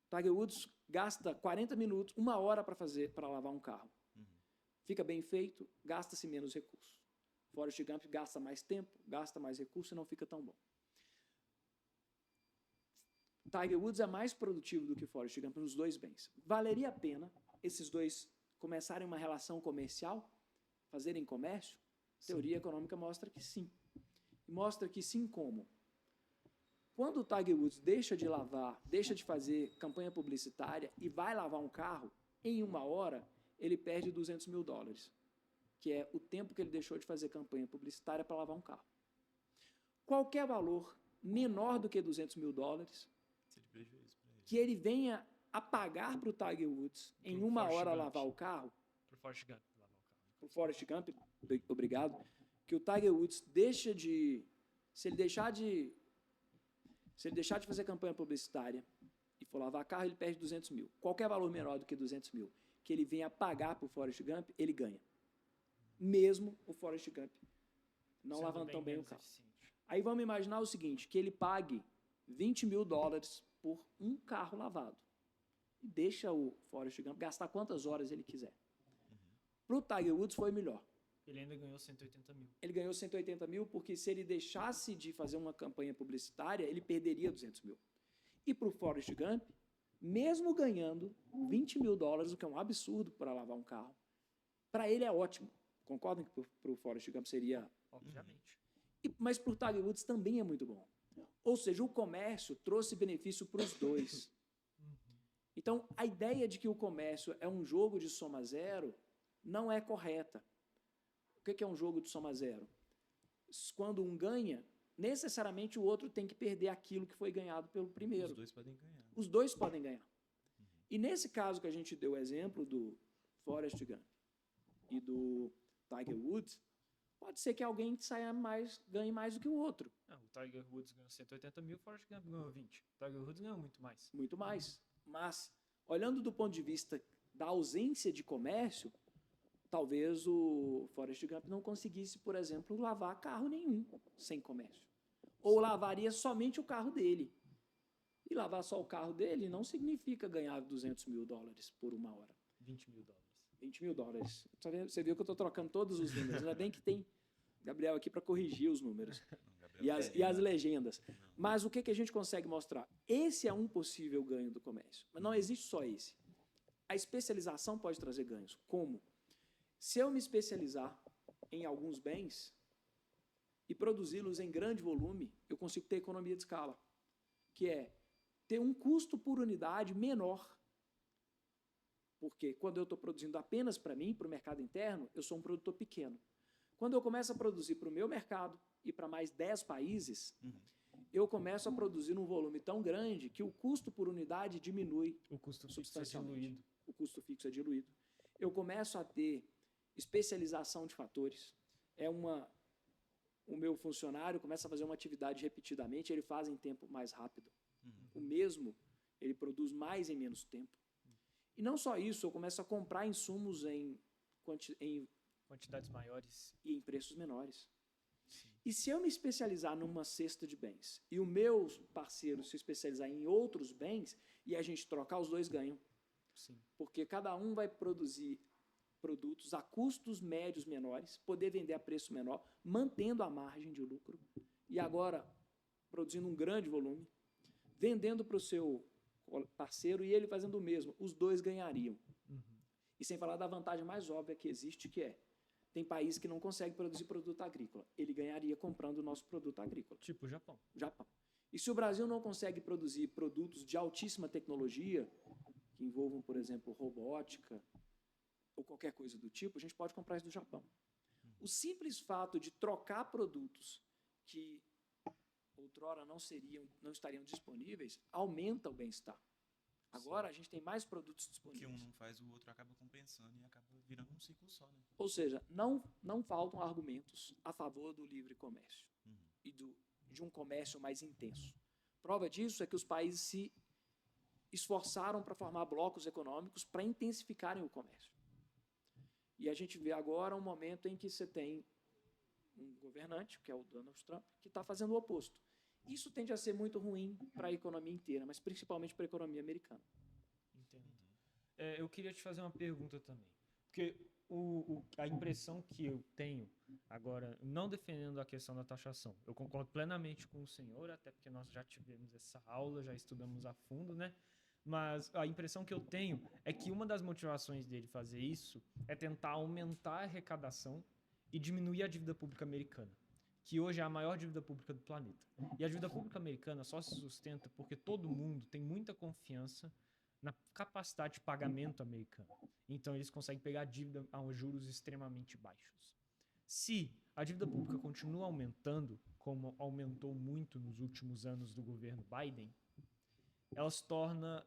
[SPEAKER 2] o Tiger Woods gasta 40 minutos, 1 hora para lavar um carro. Fica bem feito, gasta-se menos recursos. Forrest Gump gasta mais tempo, gasta mais recursos e não fica tão bom. Tiger Woods é mais produtivo do que Forrest Gump nos dois bens. Valeria a pena esses dois começarem uma relação comercial, fazerem comércio? Teoria econômica mostra que sim. E mostra que sim como? Quando o Tiger Woods deixa de lavar, deixa de fazer campanha publicitária e vai lavar um carro, em 1 hora ele perde $200 mil, que é o tempo que ele deixou de fazer campanha publicitária para lavar um carro. Qualquer valor menor do que $200 mil que ele venha a pagar para o Tiger Woods em 1 hora lavar o carro,
[SPEAKER 3] Para o Forrest Gump lavar o carro.
[SPEAKER 2] Para o Forrest Gump, obrigado, que o Tiger Woods deixa de... Se ele deixar de fazer campanha publicitária e for lavar carro, ele perde $200 mil. Qualquer valor menor do que $200 mil que ele venha a pagar para o Forrest Gump, ele ganha. Mesmo o Forrest Gump não lavando tão bem o carro. Aí vamos imaginar o seguinte, que ele pague $20 mil por um carro lavado. E deixa o Forrest Gump gastar quantas horas ele quiser. Para o Tiger Woods foi melhor.
[SPEAKER 3] Ele ainda ganhou 180 mil.
[SPEAKER 2] Ele ganhou 180 mil porque se ele deixasse de fazer uma campanha publicitária, ele perderia $200 mil. E para o Forrest Gump, mesmo ganhando $20 mil, o que é um absurdo para lavar um carro, para ele é ótimo. Concordam que para o Forrest Gump seria...
[SPEAKER 3] Obviamente.
[SPEAKER 2] Mas para o Tiger Woods também é muito bom. Ou seja, o comércio trouxe benefício para os dois. Então, a ideia de que o comércio é um jogo de soma zero não é correta. O que é um jogo de soma zero? Quando um ganha, necessariamente o outro tem que perder aquilo que foi ganhado pelo primeiro.
[SPEAKER 1] Os dois podem ganhar.
[SPEAKER 2] Os dois podem ganhar. E nesse caso que a gente deu o exemplo do Forrest Gump e do Tiger Woods, pode ser que alguém ganhe mais do que o outro.
[SPEAKER 3] Não, o Tiger Woods ganhou 180 mil, o Forrest Gump ganhou 20. O Tiger Woods ganhou muito mais.
[SPEAKER 2] Muito mais. Mas, olhando do ponto de vista da ausência de comércio, talvez o Forrest Gump não conseguisse, por exemplo, lavar carro nenhum sem comércio. Ou lavaria somente o carro dele. E lavar só o carro dele não significa ganhar $200 mil por 1 hora.
[SPEAKER 3] 20 mil.
[SPEAKER 2] 20 mil dólares. Você viu que eu estou trocando todos os números. Ainda bem que tem Gabriel aqui para corrigir os números e as legendas. Mas o que a gente consegue mostrar? Esse é um possível ganho do comércio. Mas não existe só esse. A especialização pode trazer ganhos. Como? Se eu me especializar em alguns bens e produzi-los em grande volume, eu consigo ter economia de escala, que é ter um custo por unidade menor. Porque quando eu estou produzindo apenas para mim, para o mercado interno, eu sou um produtor pequeno. Quando eu começo a produzir para o meu mercado e para mais 10 países, eu começo a produzir num volume tão grande que o custo por unidade diminui substancialmente. O custo fixo é diluído. Eu começo a ter especialização de fatores. O meu funcionário começa a fazer uma atividade repetidamente, ele faz em tempo mais rápido. O mesmo, ele produz mais em menos tempo. E não só isso, eu começo a comprar insumos em
[SPEAKER 3] quantidades maiores
[SPEAKER 2] e em preços menores. Sim. E se eu me especializar numa cesta de bens e o meu parceiro se especializar em outros bens e a gente trocar, os dois ganham.
[SPEAKER 3] Sim.
[SPEAKER 2] Porque cada um vai produzir produtos a custos médios menores, poder vender a preço menor, mantendo a margem de lucro e agora produzindo um grande volume, vendendo para o seu parceiro e ele fazendo o mesmo. Os dois ganhariam. E sem falar da vantagem mais óbvia que existe, que é, tem país que não consegue produzir produto agrícola. Ele ganharia comprando o nosso produto agrícola.
[SPEAKER 3] Tipo o Japão.
[SPEAKER 2] Japão. E se o Brasil não consegue produzir produtos de altíssima tecnologia, que envolvam, por exemplo, robótica, ou qualquer coisa do tipo, a gente pode comprar isso do Japão. O simples fato de trocar produtos que outrora não estariam disponíveis aumenta o bem-estar. Agora, a gente tem mais produtos disponíveis.
[SPEAKER 1] Que um não faz, o outro acaba compensando e acaba virando um ciclo só, né?
[SPEAKER 2] Ou seja, não faltam argumentos a favor do livre comércio e de um comércio mais intenso. Prova disso é que os países se esforçaram para formar blocos econômicos para intensificarem o comércio. E a gente vê agora um momento em que você tem um governante, que é o Donald Trump, que está fazendo o oposto. Isso tende a ser muito ruim para a economia inteira, mas principalmente para a economia americana.
[SPEAKER 3] Entendo. Eu queria te fazer uma pergunta também. Porque a impressão que eu tenho, agora, não defendendo a questão da taxação, eu concordo plenamente com o senhor, até porque nós já tivemos essa aula, já estudamos a fundo, né? Mas a impressão que eu tenho é que uma das motivações dele fazer isso é tentar aumentar a arrecadação e diminuir a dívida pública americana, que hoje é a maior dívida pública do planeta. E a dívida pública americana só se sustenta porque todo mundo tem muita confiança na capacidade de pagamento americana. Então, eles conseguem pegar dívida a juros extremamente baixos. Se a dívida pública continua aumentando, como aumentou muito nos últimos anos do governo Biden, ela se torna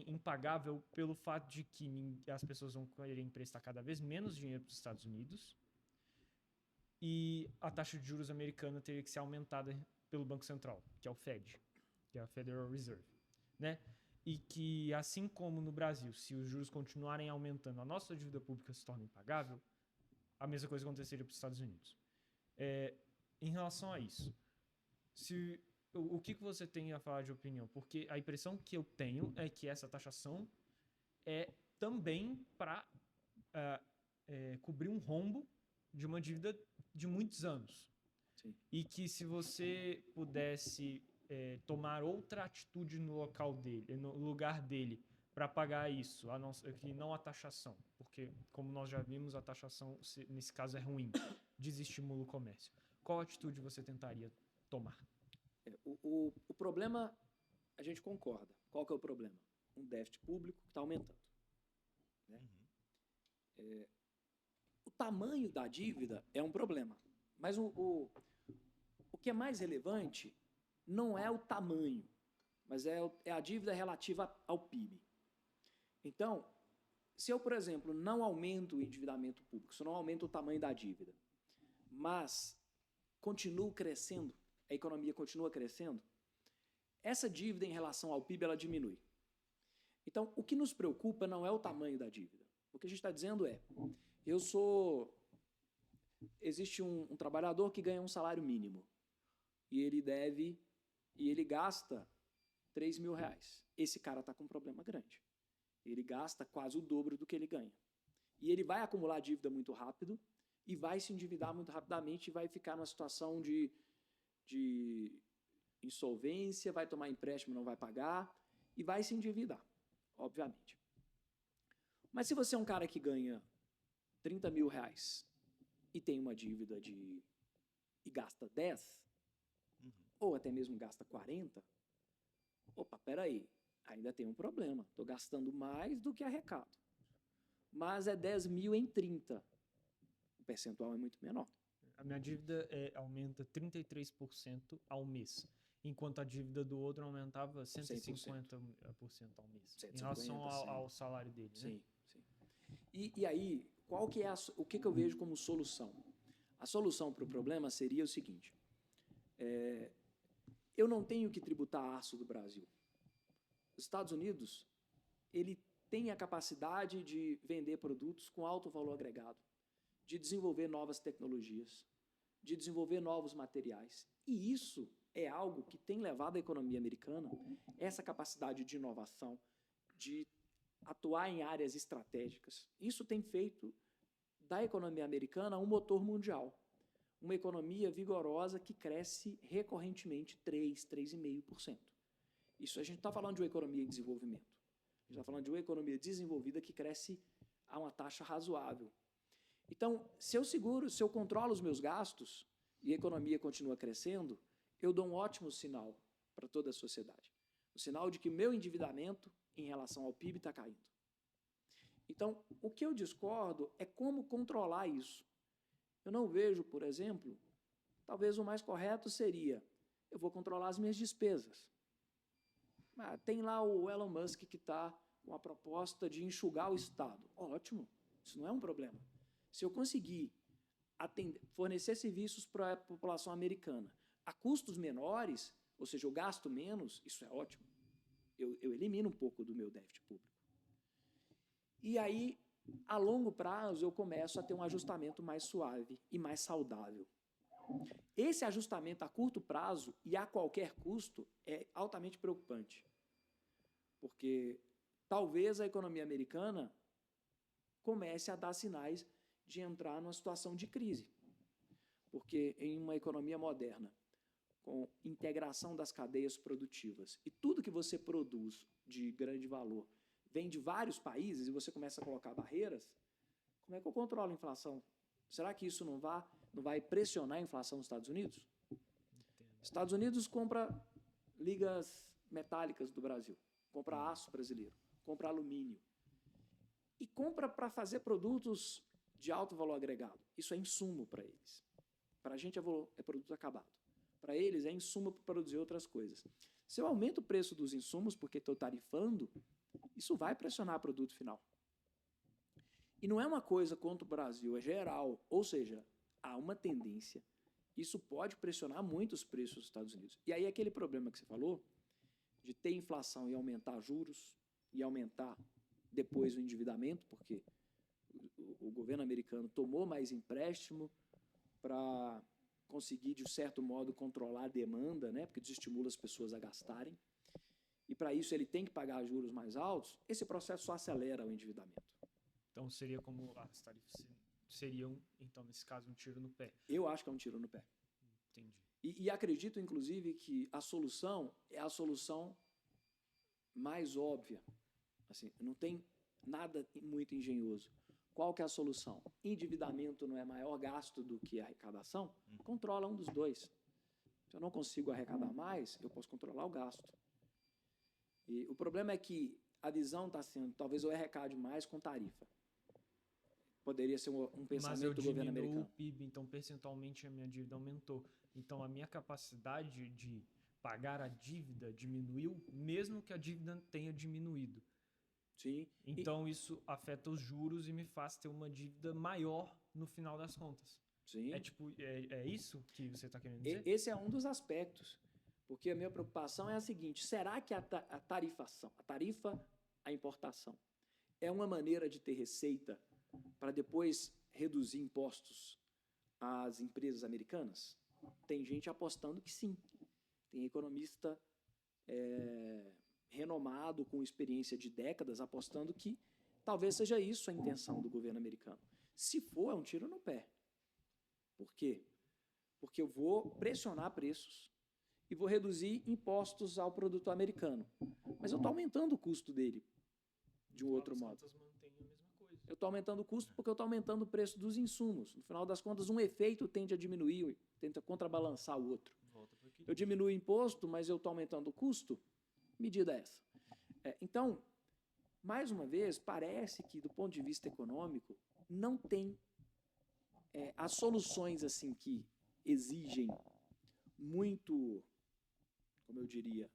[SPEAKER 3] impagável pelo fato de que as pessoas vão querer emprestar cada vez menos dinheiro para os Estados Unidos e a taxa de juros americana teria que ser aumentada pelo Banco Central, que é o Fed, que é a Federal Reserve, né? E que, assim como no Brasil, se os juros continuarem aumentando, a nossa dívida pública se torna impagável, a mesma coisa aconteceria para os Estados Unidos. Em relação a isso, o que você tem a falar de opinião? Porque a impressão que eu tenho é que essa taxação é também para cobrir um rombo de uma dívida de muitos anos.
[SPEAKER 2] Sim.
[SPEAKER 3] E que se você pudesse tomar outra atitude no lugar dele para pagar isso, que não a taxação, porque como nós já vimos, a taxação nesse caso é ruim, desestimula o comércio. Qual atitude você tentaria tomar?
[SPEAKER 2] O problema, a gente concorda. Qual que é o problema? Um déficit público que está aumentando. Né? O tamanho da dívida é um problema, mas o que é mais relevante não é o tamanho, mas é a dívida relativa ao PIB. Então, se eu, por exemplo, não aumento o endividamento público, se eu não aumento o tamanho da dívida, mas continuo crescendo, a economia continua crescendo, essa dívida em relação ao PIB ela diminui. Então, o que nos preocupa não é o tamanho da dívida. O que a gente está dizendo é, existe um trabalhador que ganha um salário mínimo e ele gasta R$3.000. Esse cara está com um problema grande. Ele gasta quase o dobro do que ele ganha. E ele vai acumular dívida muito rápido e vai se endividar muito rapidamente e vai ficar numa situação de insolvência, vai tomar empréstimo, não vai pagar e vai se endividar, obviamente. Mas se você é um cara que ganha R$30.000 e tem uma dívida e gasta 10, ou até mesmo gasta 40, opa, peraí, ainda tem um problema, estou gastando mais do que arrecado. Mas é 10.000 em 30, o percentual é muito menor.
[SPEAKER 3] A minha dívida aumenta 33% ao mês, enquanto a dívida do outro aumentava 150% ao mês, 150, em relação ao salário dele.
[SPEAKER 2] Sim,
[SPEAKER 3] né?
[SPEAKER 2] Sim. E aí, o que eu vejo como solução? A solução para o problema seria o seguinte, eu não tenho que tributar aço do Brasil. Os Estados Unidos, ele tem a capacidade de vender produtos com alto valor agregado, de desenvolver novas tecnologias, de desenvolver novos materiais. E isso é algo que tem levado a economia americana, essa capacidade de inovação, de atuar em áreas estratégicas. Isso tem feito da economia americana um motor mundial. Uma economia vigorosa que cresce recorrentemente 3,5%. Isso a gente está falando de uma economia em desenvolvimento. A gente está falando de uma economia desenvolvida que cresce a uma taxa razoável. Então, se eu controlo os meus gastos e a economia continua crescendo, eu dou um ótimo sinal para toda a sociedade. O sinal de que o meu endividamento em relação ao PIB está caindo. Então, o que eu discordo é como controlar isso. Eu não vejo, por exemplo, talvez o mais correto seria, eu vou controlar as minhas despesas. Tem lá o Elon Musk que está com a proposta de enxugar o Estado. Ótimo, isso não é um problema. Se eu conseguir fornecer serviços para a população americana a custos menores, ou seja, eu gasto menos, isso é ótimo. Eu elimino um pouco do meu déficit público. E aí, a longo prazo, eu começo a ter um ajustamento mais suave e mais saudável. Esse ajustamento a curto prazo e a qualquer custo é altamente preocupante, porque talvez a economia americana comece a dar sinais de entrar numa situação de crise, porque em uma economia moderna, com integração das cadeias produtivas, e tudo que você produz de grande valor vem de vários países e você começa a colocar barreiras, como é que eu controlo a inflação? Será que isso não vai pressionar a inflação nos Estados Unidos? Estados Unidos compra ligas metálicas do Brasil, compra aço brasileiro, compra alumínio e compra para fazer produtos de alto valor agregado. Isso é insumo para eles. Para a gente é produto acabado. Para eles é insumo para produzir outras coisas. Se eu aumento o preço dos insumos porque estou tarifando, isso vai pressionar o produto final. E não é uma coisa contra o Brasil, é geral. Ou seja, há uma tendência. Isso pode pressionar muito os preços dos Estados Unidos. E aí aquele problema que você falou, de ter inflação e aumentar juros, e aumentar depois o endividamento, porque o governo americano tomou mais empréstimo para conseguir, de certo modo, controlar a demanda, né? Porque desestimula as pessoas a gastarem. E para isso ele tem que pagar juros mais altos, esse processo só acelera o endividamento.
[SPEAKER 3] Então seria como as tarifas seriam, então, nesse caso, um tiro no pé.
[SPEAKER 2] Eu acho que é um tiro no pé.
[SPEAKER 3] Entendi.
[SPEAKER 2] E acredito, inclusive, que a solução é a solução mais óbvia. Assim, não tem nada muito engenhoso. Qual que é a solução? Endividamento não é maior gasto do que arrecadação? Controla um dos dois. Se eu não consigo arrecadar mais, eu posso controlar o gasto. E o problema é que a visão está sendo, talvez eu arrecade mais com tarifa. Poderia ser um pensamento do governo americano.
[SPEAKER 3] Mas eu diminuo o PIB, então percentualmente a minha dívida aumentou. Então a minha capacidade de pagar a dívida diminuiu, mesmo que a dívida tenha diminuído.
[SPEAKER 2] Sim.
[SPEAKER 3] Então isso afeta os juros e me faz ter uma dívida maior no final das contas.
[SPEAKER 2] Sim.
[SPEAKER 3] É isso que você está querendo dizer?
[SPEAKER 2] Esse é um dos aspectos. Porque a minha preocupação é a seguinte: será que a tarifação, a importação, é uma maneira de ter receita para depois reduzir impostos às empresas americanas? Tem gente apostando que sim. Tem economista renomado, com experiência de décadas, apostando que talvez seja isso a intenção do governo americano. Se for, é um tiro no pé. Por quê? Porque eu vou pressionar preços e vou reduzir impostos ao produto americano. Mas eu estou aumentando o custo dele de um outro modo. Eu estou aumentando o custo porque eu estou aumentando o preço dos insumos. No final das contas, um efeito tende a diminuir, tenta contrabalançar o outro. Eu diminuo o imposto, mas eu estou aumentando o custo. Medida essa. Então, mais uma vez, parece que, do ponto de vista econômico, não tem as soluções assim que exigem muito, como eu diria,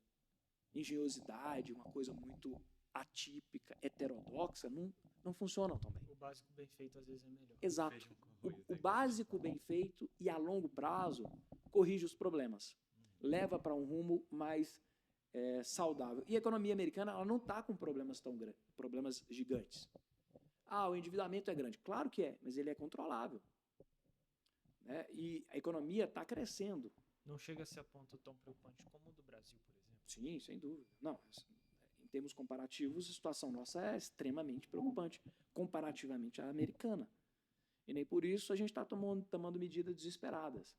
[SPEAKER 2] engenhosidade, uma coisa muito atípica, heterodoxa, não funcionam tão bem.
[SPEAKER 3] O básico bem feito às vezes é melhor.
[SPEAKER 2] Exato. O básico bem feito e a longo prazo corrige os problemas. Leva para um rumo mais saudável. E a economia americana ela não está com problemas tão grandes, problemas gigantes. O endividamento é grande. Claro que é, mas ele é controlável. E a economia está crescendo.
[SPEAKER 3] Não chega a ser a ponto tão preocupante como o do Brasil, por exemplo.
[SPEAKER 2] Sim, sem dúvida. Não, em termos comparativos, a situação nossa é extremamente preocupante, comparativamente à americana. E nem por isso a gente está tomando medidas desesperadas.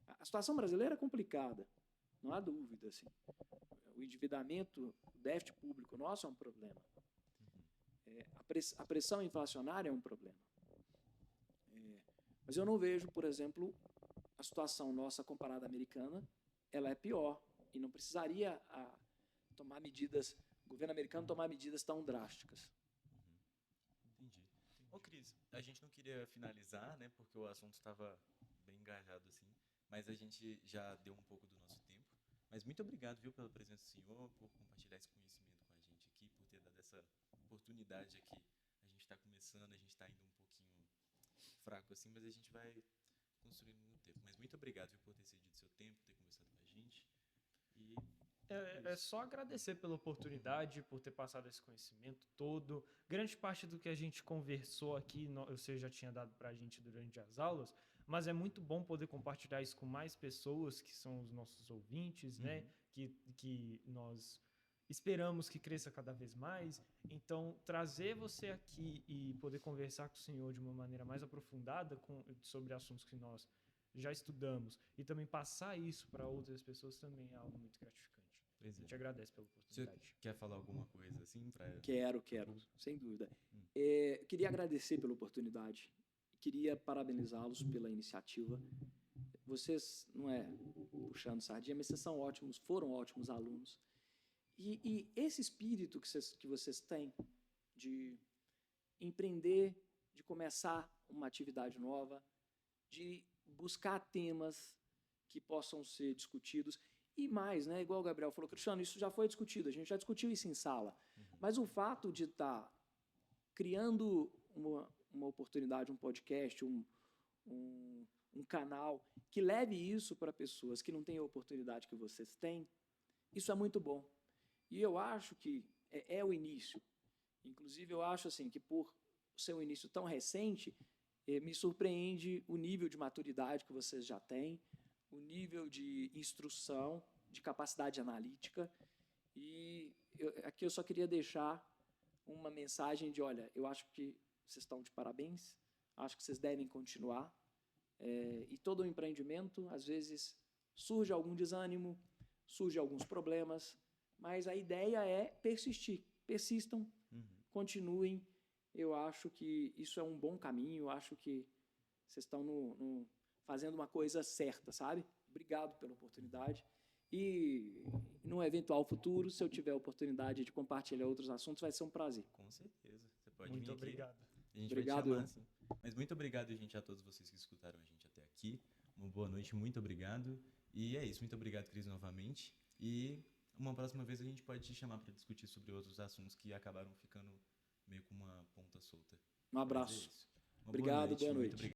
[SPEAKER 2] A situação brasileira é complicada, não há dúvida. Assim. O endividamento, o déficit público nosso é um problema. A pressão inflacionária é um problema. Mas eu não vejo, por exemplo, a situação nossa comparada à americana, ela é pior e não precisaria tomar medidas, o governo americano tomar medidas tão drásticas.
[SPEAKER 1] Ô, Cris, a gente não queria finalizar, né? Porque o assunto estava bem engajado, assim. Mas a gente já deu um pouco do nosso tempo. Mas muito obrigado, viu, pela presença do senhor, por compartilhar esse conhecimento com a gente aqui, por ter dado essa oportunidade aqui. A gente está começando, a gente está indo um pouquinho fraco, assim, mas a gente vai construindo no tempo. Mas muito obrigado, viu, por ter cedido seu tempo, ter conversado com a gente. E
[SPEAKER 3] É só agradecer pela oportunidade, por ter passado esse conhecimento todo. Grande parte do que a gente conversou aqui, você já tinha dado para a gente durante as aulas, mas é muito bom poder compartilhar isso com mais pessoas, que são os nossos ouvintes, né? Que nós esperamos que cresça cada vez mais. Então, trazer você aqui e poder conversar com o senhor de uma maneira mais aprofundada sobre assuntos que nós já estudamos e também passar isso para outras pessoas também é algo muito gratificante. A gente agradece pela oportunidade.
[SPEAKER 1] você quer falar alguma coisa assim?
[SPEAKER 2] Quero, sem dúvida. Queria agradecer pela oportunidade. Queria parabenizá-los pela iniciativa. Vocês, não é puxando sardinha, mas vocês foram ótimos alunos. E esse espírito que vocês têm de empreender, de começar uma atividade nova, de buscar temas que possam ser discutidos. E mais, né, igual o Gabriel falou, Cristiano, isso já foi discutido, a gente já discutiu isso em sala. Mas o fato de estar criando uma oportunidade, um podcast, um canal que leve isso para pessoas que não têm a oportunidade que vocês têm, isso é muito bom. E eu acho que é o início. Inclusive, eu acho assim, que por ser um início tão recente, me surpreende o nível de maturidade que vocês já têm, o nível de instrução, de capacidade analítica. E aqui eu só queria deixar uma mensagem de, olha, eu acho que vocês estão de parabéns, acho que vocês devem continuar. E todo o empreendimento, às vezes, surge algum desânimo, surge alguns problemas, mas a ideia é persistir. Persistam, continuem. Eu acho que isso é um bom caminho, eu acho que vocês estão fazendo uma coisa certa, sabe? Obrigado pela oportunidade. E num eventual futuro, se eu tiver a oportunidade de compartilhar outros assuntos, vai ser um prazer.
[SPEAKER 1] Com certeza. Você pode
[SPEAKER 3] muito
[SPEAKER 1] vir aqui.
[SPEAKER 3] Obrigado.
[SPEAKER 1] A gente
[SPEAKER 2] Obrigado,
[SPEAKER 1] vai te chamar, assim. Mas muito obrigado, gente, a todos vocês que escutaram a gente até aqui. Uma boa noite, muito obrigado. E é isso, muito obrigado, Cris, novamente. E uma próxima vez a gente pode te chamar para discutir sobre outros assuntos que acabaram ficando meio com uma ponta solta.
[SPEAKER 2] Um abraço.
[SPEAKER 1] Uma
[SPEAKER 2] obrigado, boa noite.
[SPEAKER 1] Muito obrigado.